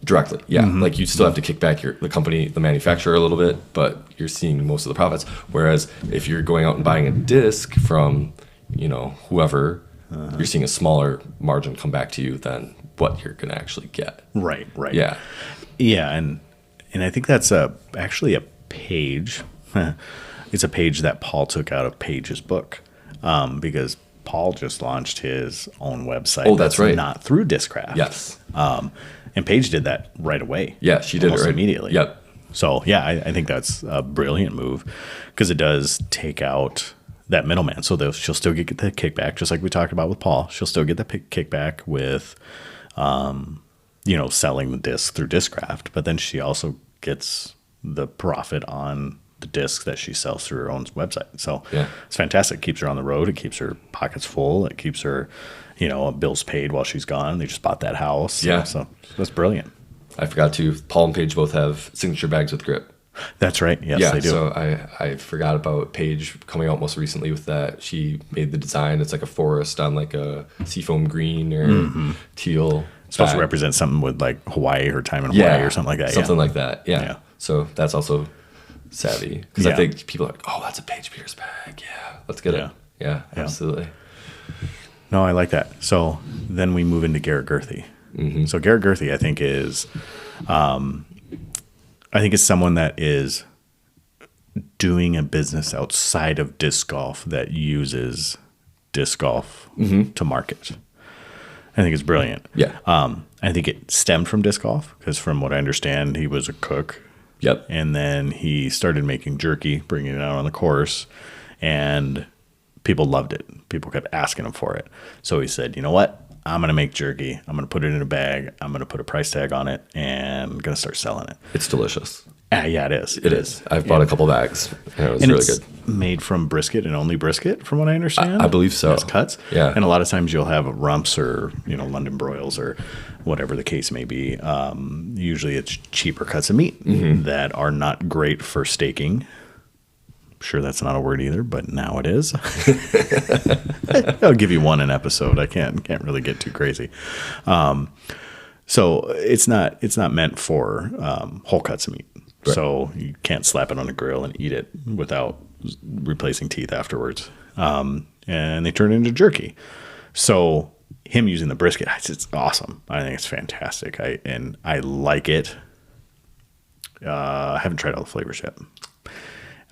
Directly. Yeah. Like you still have to kick back the company, the manufacturer a little bit, but you're seeing most of the profits. Whereas if you're going out and buying a disc from, whoever, you're seeing a smaller margin come back to you than what you're going to actually get. Right. Yeah. Yeah, and I think that's actually a page. It's a page that Paul took out of Paige's book, because Paul just launched his own website. Oh, that's right. Not through Discraft. Yes. And Paige did that right away. Yeah, she did it right immediately. Yep. So yeah, I think that's a brilliant move because it does take out that middleman. So she'll still get the kickback, just like we talked about with Paul. She'll still get the kickback with, selling the disc through Discraft, but then she also gets the profit on the discs that she sells through her own website. So yeah, it's fantastic. It keeps her on the road. It keeps her pockets full. It keeps her, bills paid while she's gone. They just bought that house. Yeah. So that's brilliant. I forgot to. Paul and Paige both have signature bags with grip. That's right. Yes, Yeah, they do. so I forgot about Paige coming out most recently with that. She made the design. It's like a forest on like a seafoam green or teal. Supposed to bag. represent something with like Hawaii or time in Hawaii or something like that. Something yeah. like that. Yeah. Yeah. So that's also savvy because Yeah. I think people are like, oh, that's a Paige Pierce bag. Yeah, let's get Yeah. it. Yeah, absolutely. No, I like that. So then we move into Garrett Gurthey. So Garrett Gurthey, I think is someone that is doing a business outside of disc golf that uses disc golf to market. I think it's brilliant. Yeah. I think it stemmed from disc golf because from what I understand, he was a cook. Yep. And then he started making jerky, bringing it out on the course, and people loved it. People kept asking him for it. So he said, you know what? I'm going to make jerky. I'm going to put it in a bag. I'm going to put a price tag on it and I'm going to start selling it. It's delicious. Yeah, it is. It is. I've bought a couple bags and it was And really it's good. made from brisket and only brisket, from what I understand. I believe so. As cuts. Yeah. And a lot of times you'll have rumps or, London broils or whatever the case may be. Usually it's cheaper cuts of meat that are not great for staking. Sure, that's not a word either, but now it is. I'll give you one an episode. I can't really get too crazy. So it's not meant for whole cuts of meat. Right. So you can't slap it on a grill and eat it without replacing teeth afterwards. And they turn it into jerky. So him using the brisket, it's awesome. I think it's fantastic. I like it. I haven't tried all the flavors yet.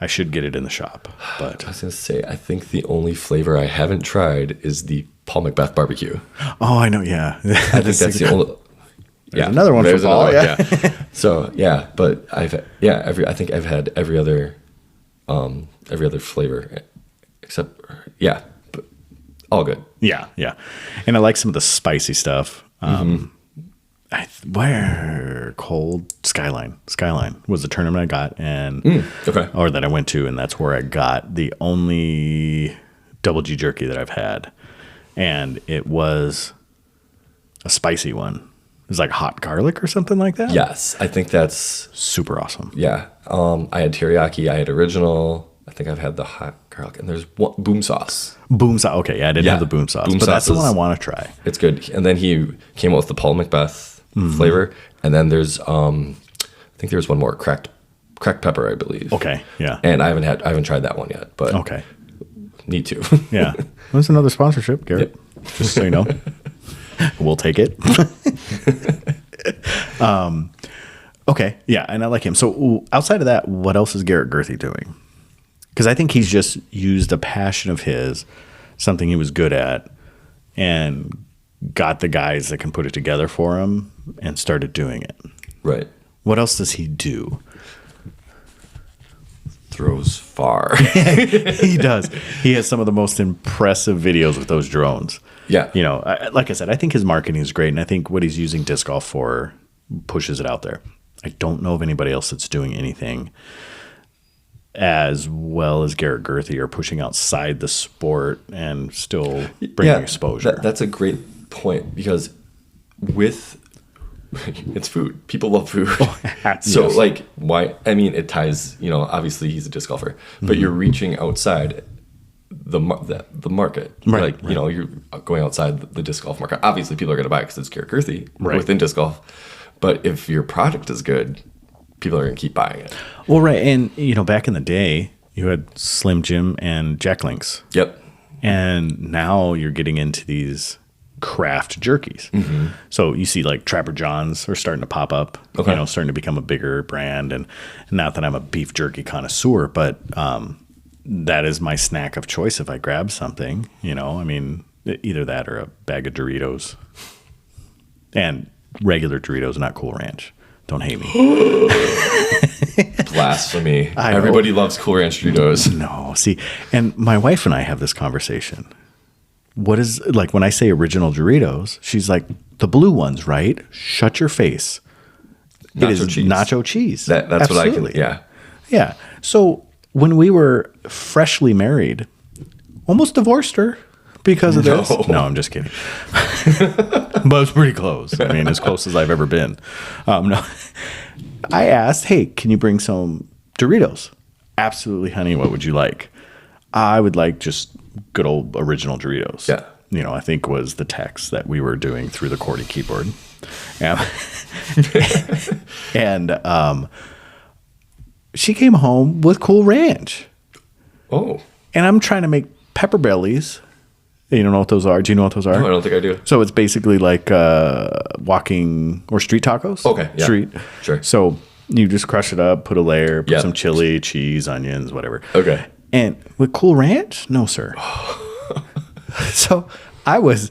I should get it in the shop, but I was going to say, I think the only flavor I haven't tried is the Paul Macbeth barbecue. oh, I know, yeah. I think that's the only. There's another one for Paul, yeah. So yeah, but I think I've had every other flavor except but all good. Yeah, and I like some of the spicy stuff. Where Cold Skyline was the tournament I got, and Okay. or that I went to, and that's where I got the only Double G jerky that I've had, and it was a spicy one. It was like hot garlic or something like that. Yes, I think that's Super awesome. yeah. I had teriyaki, I had original. I think I've had the hot garlic, and there's one, boom sauce. Boom sauce. Okay, yeah, I didn't Yeah, have the boom sauce, boom but that's the sauce one I is- want to try. It's good. And then he came out with the Paul Macbeth flavor, and then there's I think there's one more cracked pepper, I believe. Okay, yeah. And I haven't tried that one yet, but Okay. need to. Yeah. That's another sponsorship, Garrett. Just so you know. We'll take it. Okay. Yeah. And I like him. So outside of that, what else is Garrett Gurthey doing? Because I think he's just used a passion of his, something he was good at, and got the guys that can put it together for him and started doing it. Right. What else does he do? Throws far. He does. He has some of the most impressive videos with those drones. Yeah. Like I said, I think his marketing is great, and I think what he's using disc golf for pushes it out there. I don't know of anybody else that's doing anything as well as Garrett Gurthey or pushing outside the sport and still bringing exposure. That's a great point because with it's food. People love food. So Yes. like why I mean it ties, obviously he's a disc golfer, but you're reaching outside the market. Right, Like, you're going outside the disc golf market. Obviously people are going to buy it because it's Garrett Gurthey Right. within disc golf. But if your product is good, people are going to keep buying it. Well, right. And, back in the day, you had Slim Jim and Jack Links. Yep. And now you're getting into these craft jerkies. So you see like Trapper John's are starting to pop up, Okay. Starting to become a bigger brand. And not that I'm a beef jerky connoisseur, but that is my snack of choice if I grab something, I mean, either that or a bag of Doritos. And regular Doritos, not Cool Ranch. Don't hate me. Blasphemy. I know. Everybody loves Cool Ranch Doritos. No, see, and my wife and I have this conversation. What is, like, when I say original Doritos, she's like, the blue ones, right? Shut your face. It Nacho is cheese. nacho cheese. That's Absolutely. what I can, yeah. Yeah. So when we were freshly married, almost divorced her, because of this? No. No, I'm just kidding. But it's pretty close. I mean, as close as I've ever been. No, I asked, hey, can you bring some Doritos? Absolutely, honey. What would you like? I would like just good old original Doritos. Yeah. I think was the text that we were doing through the QWERTY keyboard. And she came home with Cool Ranch. Oh. And I'm trying to make pepper bellies. You don't know what those are? Do you know what those are? No, I don't think I do. So it's basically like walking or street tacos. Okay, yeah. Street. Sure. So you just crush it up, put a layer, put Yeah. some chili, cheese, onions, whatever. Okay. And with Cool Ranch? No, sir. So I was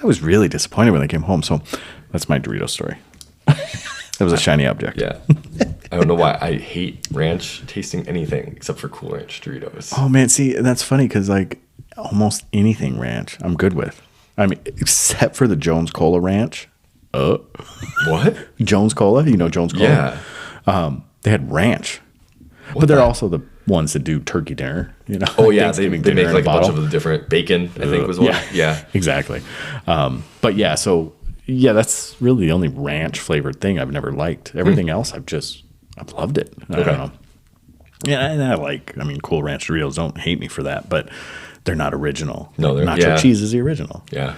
really disappointed when they came home. So that's my Dorito story. That was a shiny object. Yeah. I don't know why I hate ranch tasting anything except for Cool Ranch Doritos. Oh man, see, that's funny because like almost anything ranch I'm good with. I mean, except for the Jones Cola Ranch. What? Jones Cola, Jones Cola. Yeah. They had ranch, but they're also the ones that do turkey dinner. Oh yeah, they Thanksgiving make dinner in like a bunch bottle. of the different bacon. I think was one. Yeah. Exactly. But yeah, so yeah, that's really the only ranch flavored thing I've never liked. Everything else I've loved it. I Okay. don't know. Yeah, and I mean, Cool Ranch Doritos, don't hate me for that, but they're not original. No, they're- Nacho yeah. cheese is the original. Yeah.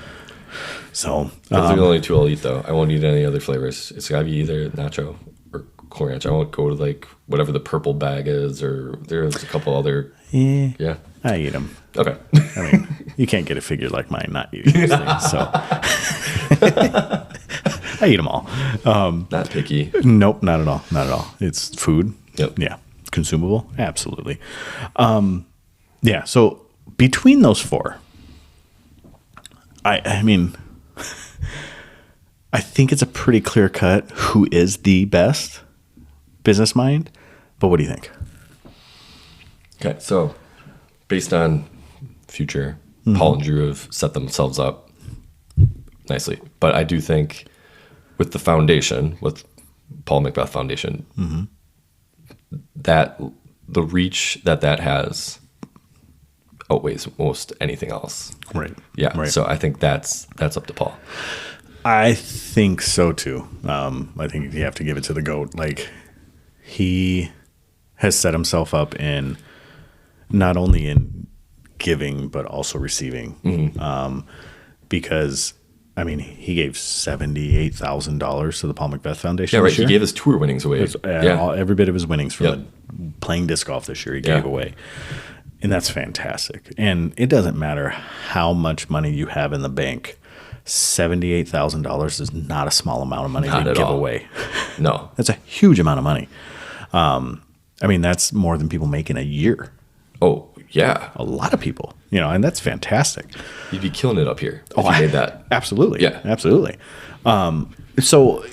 So Those are the only two I'll eat though. I won't eat any other flavors. It's gotta be either nacho or Cool Ranch. I won't go to like whatever the purple bag is, or there's a couple other. Yeah. I eat them. Okay. I mean, you can't get a figure like mine not eating these things. So I eat them all. Not picky. Nope, not at all. Not at all. It's food. Yep. Yeah. Consumable. Absolutely. Yeah. So between those four, I mean, I think it's a pretty clear cut who is the best business mind. But what do you think? Okay, so based on future, Paul and Drew have set themselves up nicely. But I do think with the foundation, with Paul Macbeth Foundation, that the reach that has outweighs most anything else. Right. Yeah. Right. So I think that's up to Paul. I think so too. I think you have to give it to the GOAT. Like, he has set himself up in not only in giving but also receiving. Because I mean, he gave $78,000 to the Paul Macbeth Foundation. Yeah, right. this He year. gave his tour winnings away. Every bit of his winnings from Yep. playing disc golf this year, he Yeah. gave away. And that's fantastic. And it doesn't matter how much money you have in the bank. $78,000 is not a small amount of money Not to at give all. away. No. That's a huge amount of money. I mean, that's more than people make in a year. Oh, yeah. A lot of people, and that's fantastic. You'd be killing it up here if you made that. Absolutely. Yeah. Absolutely. So,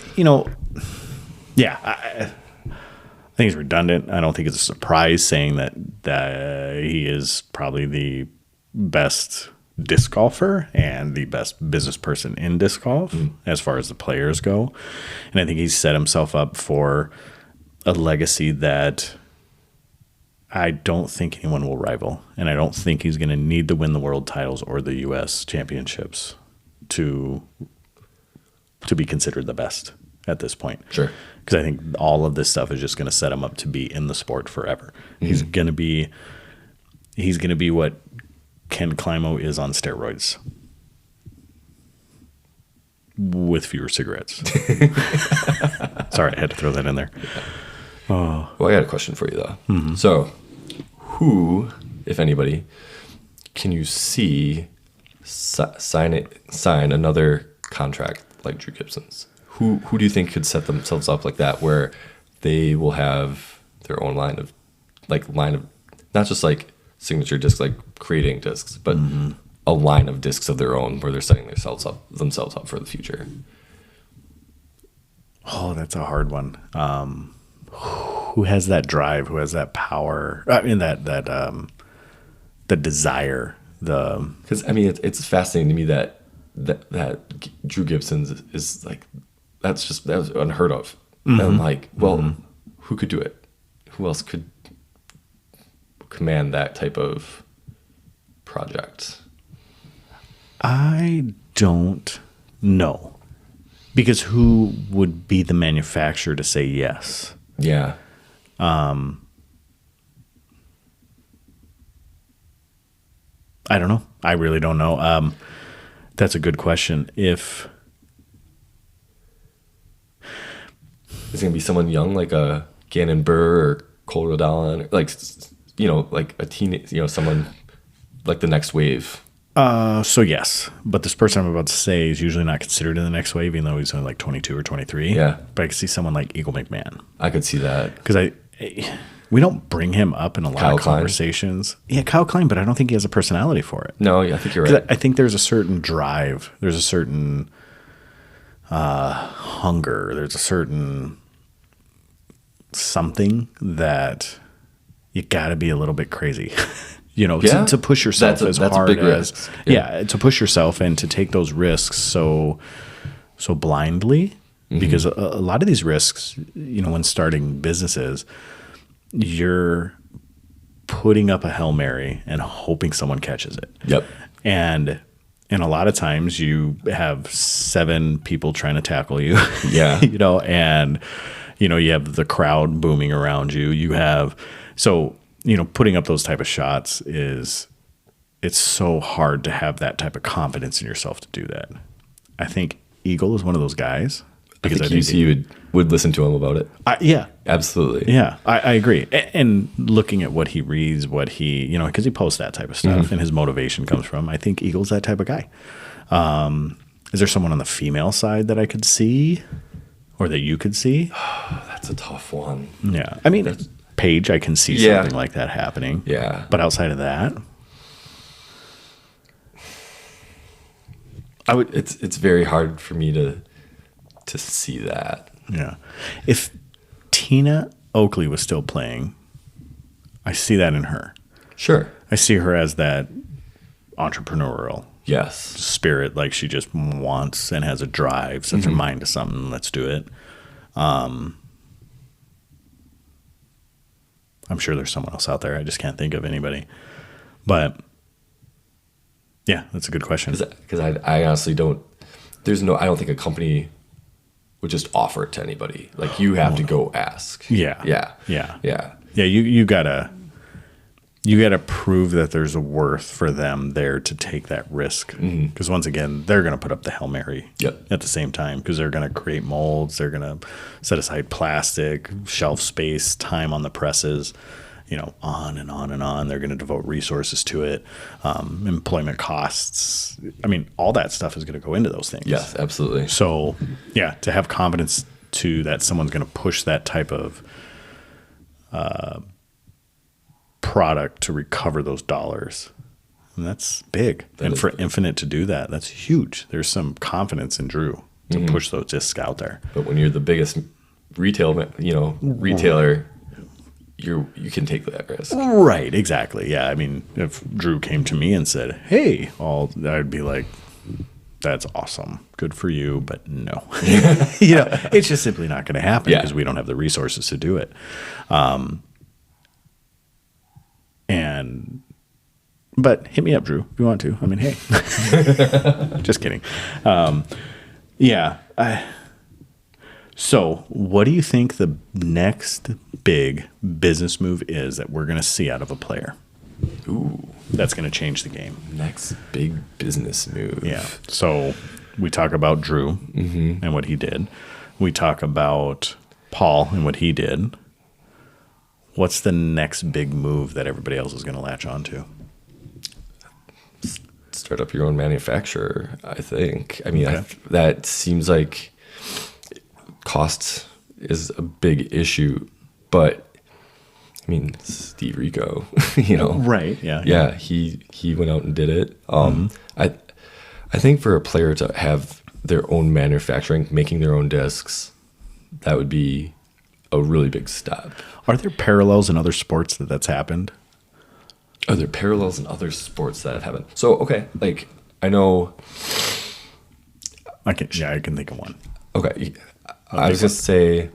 yeah, I think it's redundant. I don't think it's a surprise saying that he is probably the best disc golfer and the best business person in disc golf as far as the players go. And I think he's set himself up for a legacy that I don't think anyone will rival. And I don't think he's going to need to win the world titles or the U.S. championships to be considered the best at this point. Sure. Because I think all of this stuff is just going to set him up to be in the sport forever. He's going to be what Ken Climo is on steroids with fewer cigarettes. Sorry, I had to throw that in there. Well, I got a question for you though. So, who, if anybody, can you see sign another contract like Drew Gibson's? Who do you think could set themselves up like that, where they will have their own line of not just like signature discs, like creating discs, but a line of discs of their own where they're setting themselves up for the future? Oh, that's a hard one. Who has that drive? Who has that power? I mean, the desire. Because I mean, it's fascinating to me that Drew Gibson's is like that was unheard of. And I'm like, well, who could do it? Who else could command that type of project? I don't know. Because who would be the manufacturer to say yes? Yeah. I don't know. I really don't know. That's a good question. If It's going to be someone young like a Gannon Burr or Cole Rodon, like, you know, like a teenage, you know, someone like the next wave. so yes, but this person I'm about to say is usually not considered in the next wave, even though he's only like 22 or 23. Yeah. But I could see someone like Eagle McMahon I could see that. because we don't bring him up in a lot Kyle of Klein? conversations. Yeah, Kyle Klein, but I don't think he has a personality for it. No, I think you're 'Cause right. I think there's a certain drive. There's a certain hunger. There's a certain something that you got to be a little bit crazy, you know, Yeah. to push yourself That's a- as that's a hard big as risk. yeah, to push yourself and to take those risks so blindly. Mm-hmm. Because a lot of these risks, you know, when starting businesses, you're putting up a Hail Mary and hoping someone catches it. Yep. And a lot of times you have 7 people trying to tackle you. Yeah. You know, and you know, you have the crowd booming around you. You have so, you know, putting up those type of shots it's so hard to have that type of confidence in yourself to do that. I think Eagle is one of those guys. I think UC would listen to him about it. Yeah. Absolutely. Yeah, I agree. And looking at what he reads, what he, you know, because he posts that type of stuff and his motivation comes from, I think Eagle's that type of guy. Is there someone on the female side that I could see or that you could see? That's a tough one. Yeah. I mean, Paige, I can see Yeah. something like that happening. Yeah. But outside of that, I would, It's very hard for me to see that. yeah. If Tina Oakley was still playing, I see that in her. Sure. I see her as that entrepreneurial Yes. spirit, like she just wants and has a drive, sets her mind to something, let's do it. I'm sure there's someone else out there. I just can't think of anybody. But yeah, that's a good question. Because I honestly don't. I don't think a company would just offer it to anybody. Like you have to go ask. Yeah. Yeah. Yeah. Yeah. Yeah, you gotta prove that there's a worth for them there to take that risk. Because once again, they're gonna put up the Hail Mary Yep. at the same time because they're gonna create molds, they're gonna set aside plastic, shelf space, time on the presses, you know, on and on and on. They're gonna devote resources to it, employment costs. I mean, all that stuff is gonna go into those things. Yes. Absolutely. So, yeah, to have confidence to that someone's going to push that type of product to recover those dollars, and that's big. And is for Infinite to do that, that's huge. There's some confidence in Drew to push those discs out there. But when you're the biggest retailer, you can take that risk. Right, exactly. Yeah, I mean, if Drew came to me and said, "Hey," I'd be like, "That's awesome, good for you," but no, you know, it's just simply not going to happen Yeah. because we don't have the resources to do it. But hit me up, Drew, if you want to. I mean, hey, just kidding. Yeah. So, what do you think the next big business move is that we're going to see out of a player? Ooh. That's going to change the game. Next big business move. Yeah. So we talk about Drew and what he did. We talk about Paul and what he did. What's the next big move that everybody else is going to latch onto? Start up your own manufacturer, I think. I mean, Okay. that seems like cost is a big issue, but I mean, Steve Rico, you know, Right. Yeah. yeah, he went out and did it. I think for a player to have their own manufacturing, making their own discs, that would be a really big step. Are there parallels in other sports that's happened? Are there parallels in other sports that have happened? So, okay, like I know. I can think of one. Okay, I was gonna say,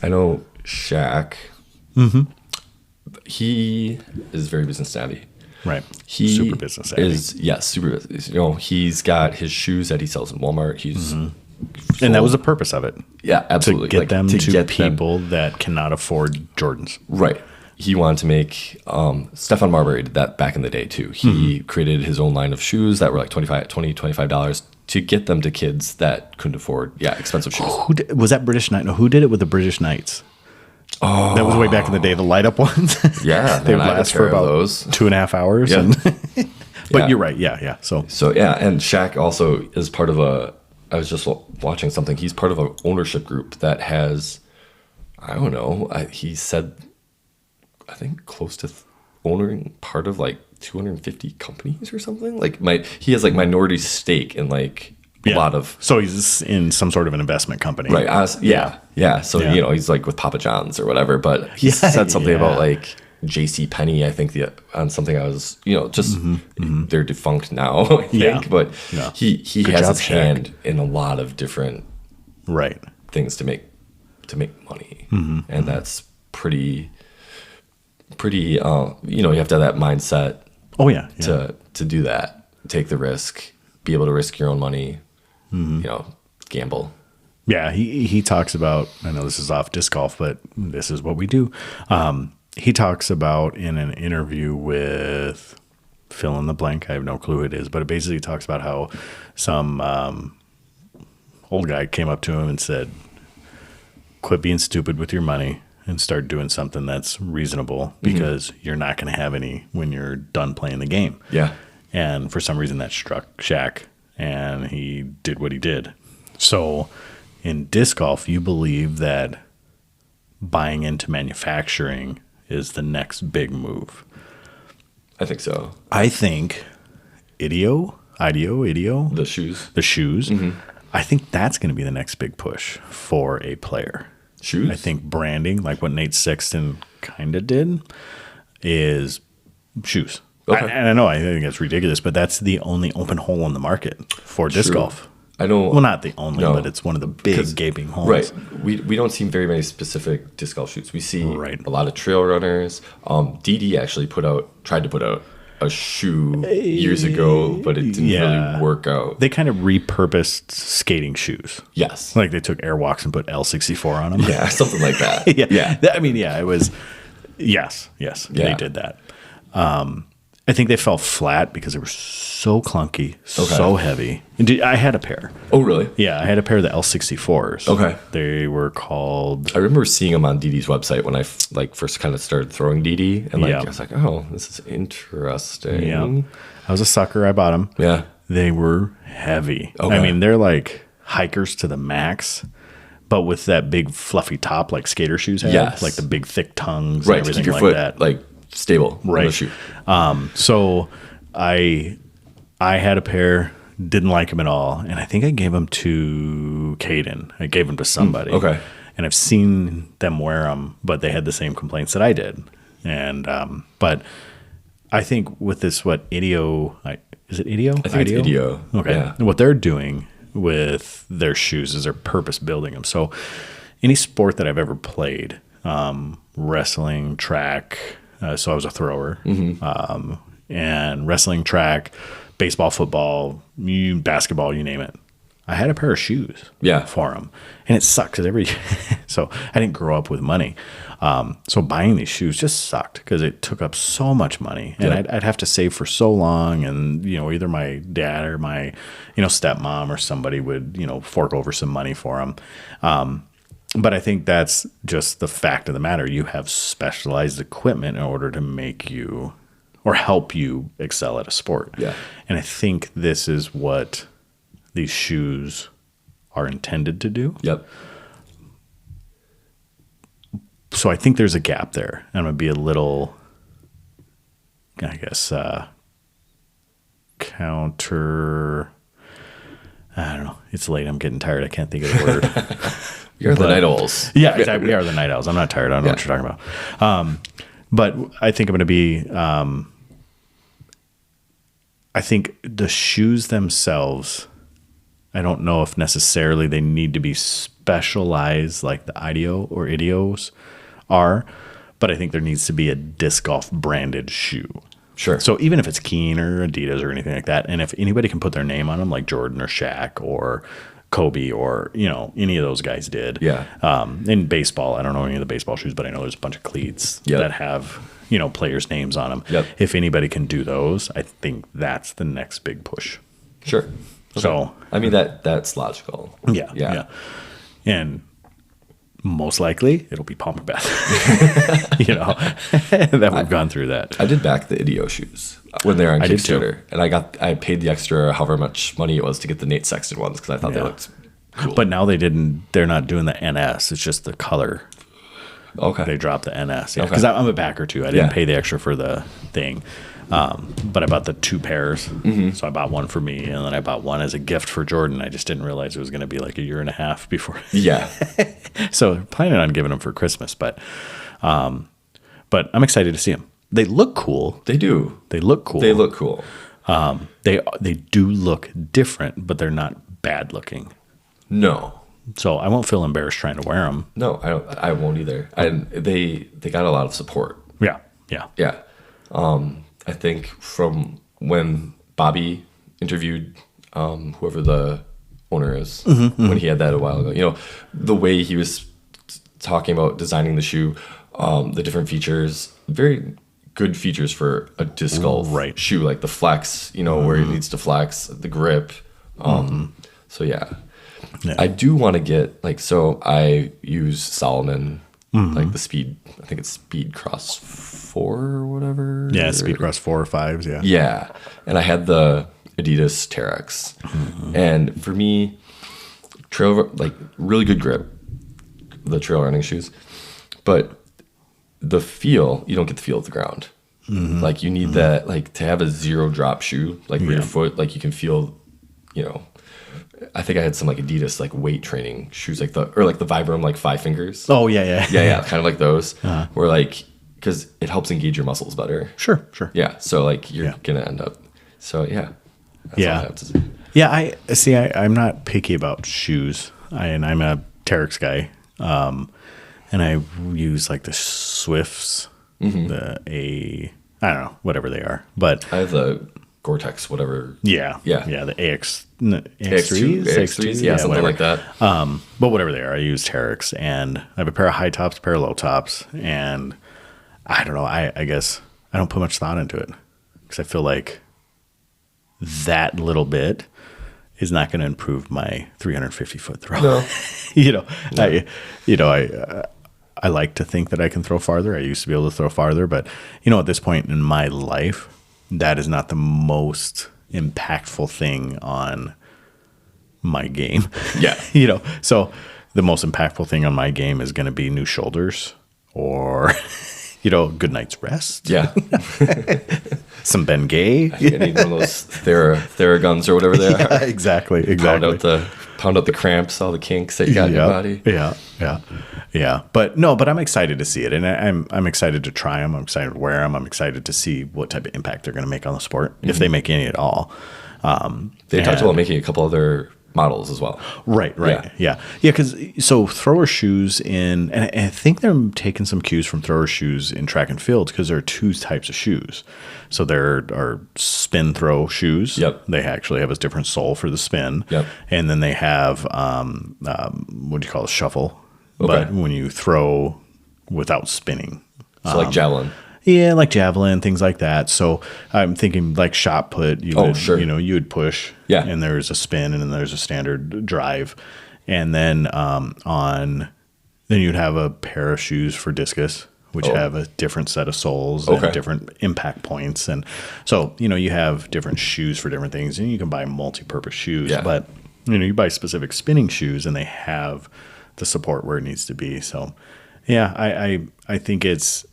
I know Shaq. He is very business savvy. Right. He Super business savvy. is, yes, super business. You know, he's got his shoes that he sells in Walmart. He's And that was the purpose of it. yeah, To absolutely. get Like, them to get them- people that cannot afford Jordans. right. He wanted to make Stefan Marbury did that back in the day too. He created his own line of shoes that were like $25 to get them to kids that couldn't afford expensive shoes. Was that British Knight? No, who did it with the British Knights? Oh, that was way back in the day. The light up ones. Yeah, they man, would I had a last pair for of about those. 2.5 hours. Yeah. And but Yeah. you're right. Yeah. So So yeah, and Shaq also is part of a. I was just watching something. He's part of an ownership group that has, I don't know. He said, I think close to owning part of like 250 companies or something. Like he has like minority stake in like a lot of. So he's in some sort of an investment company. Right. Yeah. So Yeah. you know he's like with Papa John's or whatever. But he said something about like J.C. Penney. I think on something I was just they're defunct now. I think, Yeah. but Yeah. he Good has job, his Shaq. hand in a lot of different Right. things to make money, and that's pretty. You have to have that mindset Oh yeah. to do that. Take the risk. Be able to risk your own money. You know, gamble. Yeah, he talks about, I know this is off disc golf, but this is what we do. He talks about in an interview with fill in the blank, I have no clue who it is, but it basically talks about how some old guy came up to him and said, quit being stupid with your money and start doing something that's reasonable because you're not going to have any when you're done playing the game. Yeah. And for some reason that struck Shaq and he did what he did. So in disc golf, you believe that buying into manufacturing is the next big move. I think so. I think IDEO, The shoes. the shoes, I think that's going to be the next big push for a player. Shoes? I think branding, like what Nate Sexton kind of did, is shoes. Okay. And I know I think it's ridiculous, but that's the only open hole in the market for disc True. golf. I know. Well, not the only, No. but it's one of the big gaping holes. Right. We don't see very many specific disc golf shoots. We see Right. a lot of trail runners. DD actually tried to put out a shoe years ago, but it didn't Yeah. really work out. They kind of repurposed skating shoes. Yes. Like they took Airwalks and put L64 on them. Yeah, something like that. yeah. I mean, it was, yes, they Yeah. did that. I think they fell flat because they were so clunky, Okay. so heavy. And I had a pair. Oh, really? Yeah, I had a pair of the L64s. Okay. They were called, I remember seeing them on DD's website when I first kind of started throwing DD, and Yeah. I was like, oh, this is interesting. yeah. I was a sucker. I bought them. Yeah. They were heavy. Okay. I mean, they're like hikers to the max, but with that big fluffy top like skater shoes have, Yes. like the big thick tongues Right. and To everything keep your like foot that. like stable on the Right. shoe. So I had a pair, didn't like them at all, and I think I gave them to Caden. I gave them to somebody. okay. And I've seen them wear them, but they had the same complaints that I did. And but I think with this, IDEO, is it IDEO? I think it's IDEO. Okay. Yeah. What they're doing with their shoes is they're purpose building them. So any sport that I've ever played, wrestling, track, so I was a thrower, and wrestling, track, baseball, football, basketball, you name it. I had a pair of shoes Yeah. for them. And it sucks because so I didn't grow up with money. So buying these shoes just sucked because it took up so much money. And Yeah. I'd have to save for so long. And, either my dad or my, stepmom or somebody would, fork over some money for them. But I think that's just the fact of the matter. You have specialized equipment in order to make you or help you excel at a sport. Yeah. And I think this is what these shoes are intended to do. Yep. So I think there's a gap there. I'm going to be a little, I guess, counter. I don't know. It's late. I'm getting tired. I can't think of the word. You're the Night Owls. Yeah, exactly. We are the Night Owls. I'm not tired. I don't know what you're talking about. But I think I'm going to be. I think the shoes themselves, I don't know if necessarily they need to be specialized like the IDEO or IDEOs are, but I think there needs to be a disc golf branded shoe. Sure. So even if it's Keen or Adidas or anything like that, and if anybody can put their name on them, like Jordan or Shaq or Kobe or, any of those guys did. Yeah. In baseball, I don't know any of the baseball shoes, but I know there's a bunch of cleats Yep. that have, players' names on them. Yep. If anybody can do those, I think that's the next big push. Sure. So, I mean, that's logical. yeah. And most likely it'll be Palmer Beth. That we've gone through that. I did back the Idio shoes when they were on I did too. Kickstarter, and I paid the extra however much money it was to get the Nate Sexton ones because I thought they Yeah. looked cool. But now they're not doing the NS. It's just the color. okay, They dropped the NS. Yeah. Okay. Because I'm a backer too. I didn't Yeah. pay the extra for the thing. But I bought the 2 pairs. Mm-hmm. So I bought one for me and then I bought one as a gift for Jordan. I just didn't realize it was going to be like a year and a half before. yeah, So planning on giving them for Christmas, but I'm excited to see them. They look cool. they do. They look cool. They look cool. They do look different, but they're not bad looking. No, So I won't feel embarrassed trying to wear them. no, I don't. I won't either. They got a lot of support. Yeah. Yeah. I think from when Bobby interviewed whoever the owner is, when he had that a while ago, the way he was talking about designing the shoe, the different features, very good features for a disc golf Right. shoe, like the flex, where it needs to flex, the grip. So yeah. Yeah. I do want to get so I use Salomon, like the Speed, I think it's Speed Cross 4 or whatever. Yeah. Speedcross 4 or 5s. Yeah. Yeah. And I had the Adidas Terex. And for me, really good grip, the trail running shoes. But the feel, you don't get the feel of the ground. Like you need that, to have a 0 drop shoe, where your foot, you can feel, I think I had some Adidas weight training shoes, the Vibram 5 fingers. Oh, yeah. Yeah, kind of like those, where because it helps engage your muscles better. Sure. Yeah, so you're Yeah. gonna end up. So yeah, that's Yeah. all I have to say. Yeah, I see. I'm not picky about shoes, and I'm a Terex guy, and I use the Swifts, I don't know, whatever they are, but I have the Gore-Tex, whatever. yeah, Yeah. the AX3s, AX3s, yeah, something whatever. like that. But whatever they are, I use Terex, and I have a pair of high tops, a pair of low tops, and I don't know. I guess I don't put much thought into it because I feel like that little bit is not going to improve my 350-foot throw. No. I like to think that I can throw farther. I used to be able to throw farther, but at this point in my life, that is not the most impactful thing on my game. Yeah. So the most impactful thing on my game is going to be new shoulders or good night's rest. Yeah. Some Ben Gay. I need one of those Theraguns or whatever they are. Yeah, exactly. Pound out the cramps, all the kinks that you got in your body. Yeah. But I'm excited to see it, and I'm excited to try them. I'm excited to wear them. I'm excited to see what type of impact they're going to make on the sport, if they make any at all. They talked about making a couple other models as well. Right. Yeah. Because thrower shoes and I think they're taking some cues from thrower shoes in track and field because there are 2 types of shoes. So there are spin throw shoes. Yep. They actually have a different sole for the spin. Yep. And then they have what do you call it, shuffle? Okay. But when you throw without spinning. So javelin. Yeah, like javelin, things like that. So I'm thinking shot put. You would, sure. You would push. Yeah. And there's a spin, and then there's a standard drive, and then then you'd have a pair of shoes for discus, which have a different set of soles and different impact points, and so you have different shoes for different things, and you can buy multi-purpose shoes, Yeah. but you buy specific spinning shoes, and they have the support where it needs to be. So yeah, I think it'd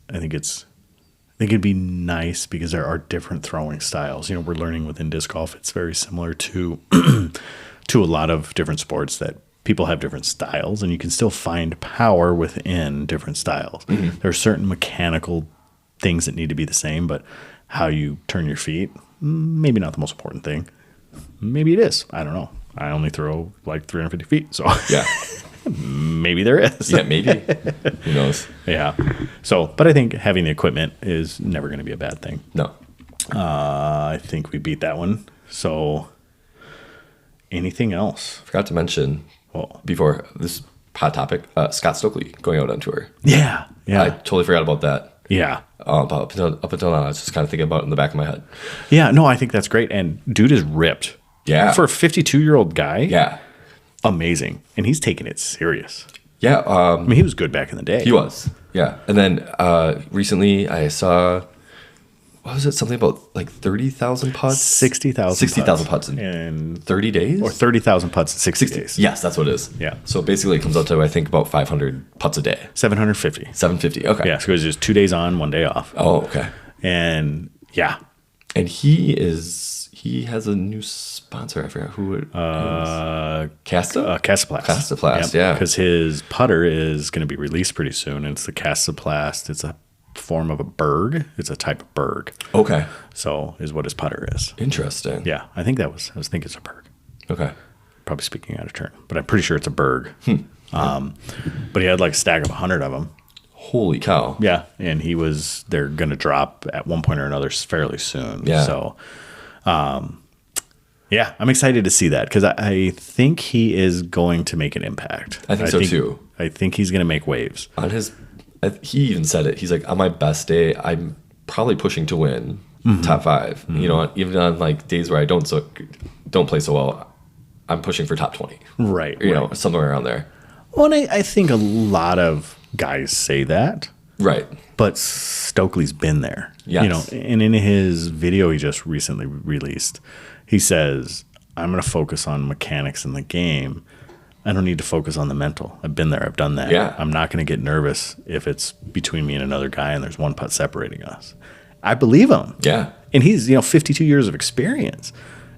be nice because there are different throwing styles. We're learning within disc golf, it's very similar to to a lot of different sports that people have different styles, and you can still find power within different styles. There are certain mechanical things that need to be the same, but how you turn your feet, maybe not the most important thing. Maybe it is. I don't know. I only throw 350 feet, so Yeah. maybe there is. Yeah, maybe. Who knows? Yeah. So, but I think having the equipment is never going to be a bad thing. No. I think we beat that one. So, anything else? Forgot to mention Well, before this hot topic, Scott Stokely going out on tour. yeah, I totally forgot about that. yeah. But up until now, I was just kind of thinking about it in the back of my head. Yeah, no, I think that's great. And dude is ripped. Yeah. For a 52-year-old guy, Yeah. amazing. And he's taking it serious. Yeah. I mean, he was good back in the day. He was. Yeah. And then recently I saw, what was it? Something about like 30,000 putts? 60,000 60,000 putts in in 30 days? or 30,000 putts in 60 days. Yes, that's what it is. Yeah. So basically it comes out to, I think, about 500 putts a day. 750. 750. Okay. Yeah, so it was just 2 days on, 1 day off. Oh, okay. And yeah, And he has a new sponsor. I forgot who it was. Casta? Casaplast. Casaplast, yeah. Because his putter is going to be released pretty soon. And it's the Casaplast. It's a form of a berg. It's a type of berg. Okay. So is what his putter is. Interesting. Yeah, I think I was thinking it's a berg. Okay. Probably speaking out of turn, but I'm pretty sure it's a berg. But he had like a stack of 100 of them. Holy cow. Yeah, and they're going to drop at one point or another fairly soon. Yeah. So, yeah, I'm excited to see that because I think he is going to make an impact. I think so, too. I think he's going to make waves. On his, he even said it. He's like, on my best day, I'm probably pushing to win top 5. You know, even on like days where I don't play so well, I'm pushing for top 20. Right. You know, somewhere around there. Well, and I think a lot of guys say that, Right. but Stokely's been there. Yes. You know, and in his video he just recently released, he says, I'm going to focus on mechanics in the game. I don't need to focus on the mental. I've been there. I've done that. Yeah. I'm not going to get nervous if it's between me and another guy and there's one putt separating us. I believe him. Yeah. And he's, 52 years of experience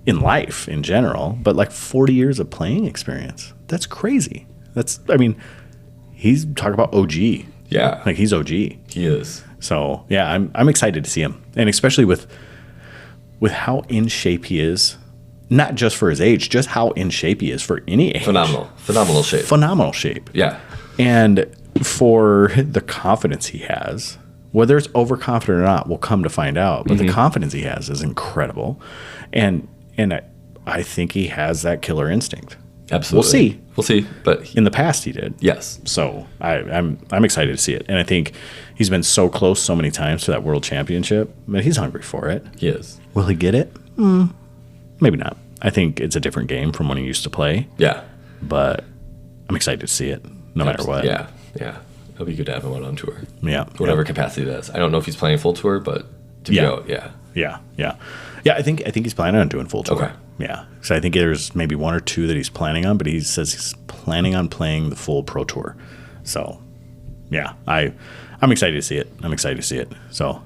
in life in general, but like 40 years of playing experience. That's crazy. He's talking about OG. Yeah. Like he's OG. He is. So yeah, I'm excited to see him, and especially with how in shape he is, not just for his age, just how in shape he is for any age. Phenomenal shape. Phenomenal shape. Yeah. And for the confidence he has, whether it's overconfident or not, we'll come to find out. But the confidence he has is incredible, and I think he has that killer instinct. Absolutely. We'll see. But In the past, he did. yes. So I'm excited to see it, and I think he's been so close so many times to that world championship. But he's hungry for it. He is. Will he get it? Maybe not. I think it's a different game from when he used to play, Yeah. but I'm excited to see it, no matter what. Yeah. Yeah. It'll be good to have him out on tour. Yeah. Whatever capacity that is. I don't know if he's playing full tour, but to be Yeah. out, yeah. Yeah. I think he's planning on doing full tour. Okay. Yeah. So I think there's maybe 1 or 2 that he's planning on, but he says he's planning on playing the full pro tour. So yeah, I'm excited to see it. So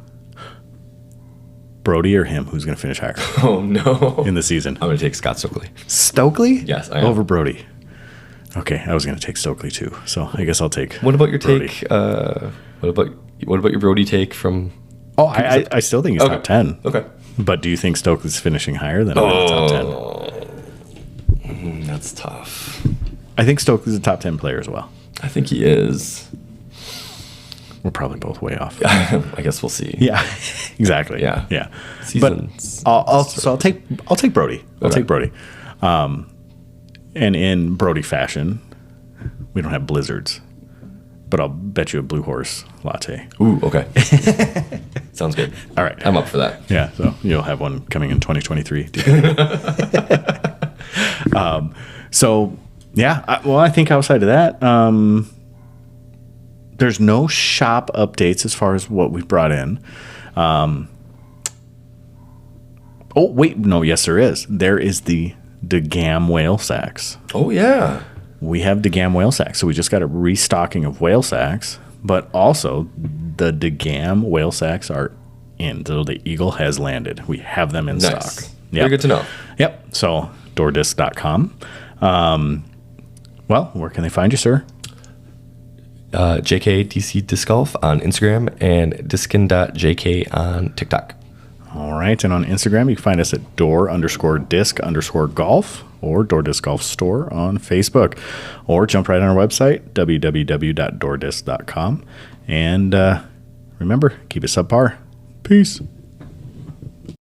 Brody or him, who's going to finish higher Oh, no. in the season? I'm going to take Scott Stokely. Stokely? Yes, I am. Over Brody. Okay, I was going to take Stokely too. So I guess I'll take. What about your Brody. take? What about your Brody take from? Oh, I still think he's Okay. top 10. Okay. But do you think Stokely's finishing higher than him in the top 10? That's tough. I think Stokely's a top 10 player as well. I think he is. We're probably both way off. I guess we'll see. Yeah, exactly. Yeah. Yeah. Seasons. But I'll take Brody. I'll Okay. take Brody. And in Brody fashion, we don't have blizzards, but I'll bet you a Blue Horse latte. Ooh, okay. Sounds good. All right. I'm up for that. Yeah, so you'll have one coming in 2023. So yeah, I think outside of that, there's no shop updates as far as what we brought in. Oh wait, no, yes there is. There is the DeGam whale sacks. Oh yeah. We have DeGam whale sacks, so we just got a restocking of whale sacks, but also the DeGam whale sacks are in. So the Eagle has landed. We have them in Nice. stock. Very good to know. Yep. So doordisc.com. Well, where can they find you, sir? JKDC Disc Golf on Instagram and diskin.jk on TikTok. All right. And on Instagram, you can find us at door_disc_golf or Door Disc Golf Store on Facebook, or jump right on our website, www.doordisc.com. And remember, keep it subpar. Peace.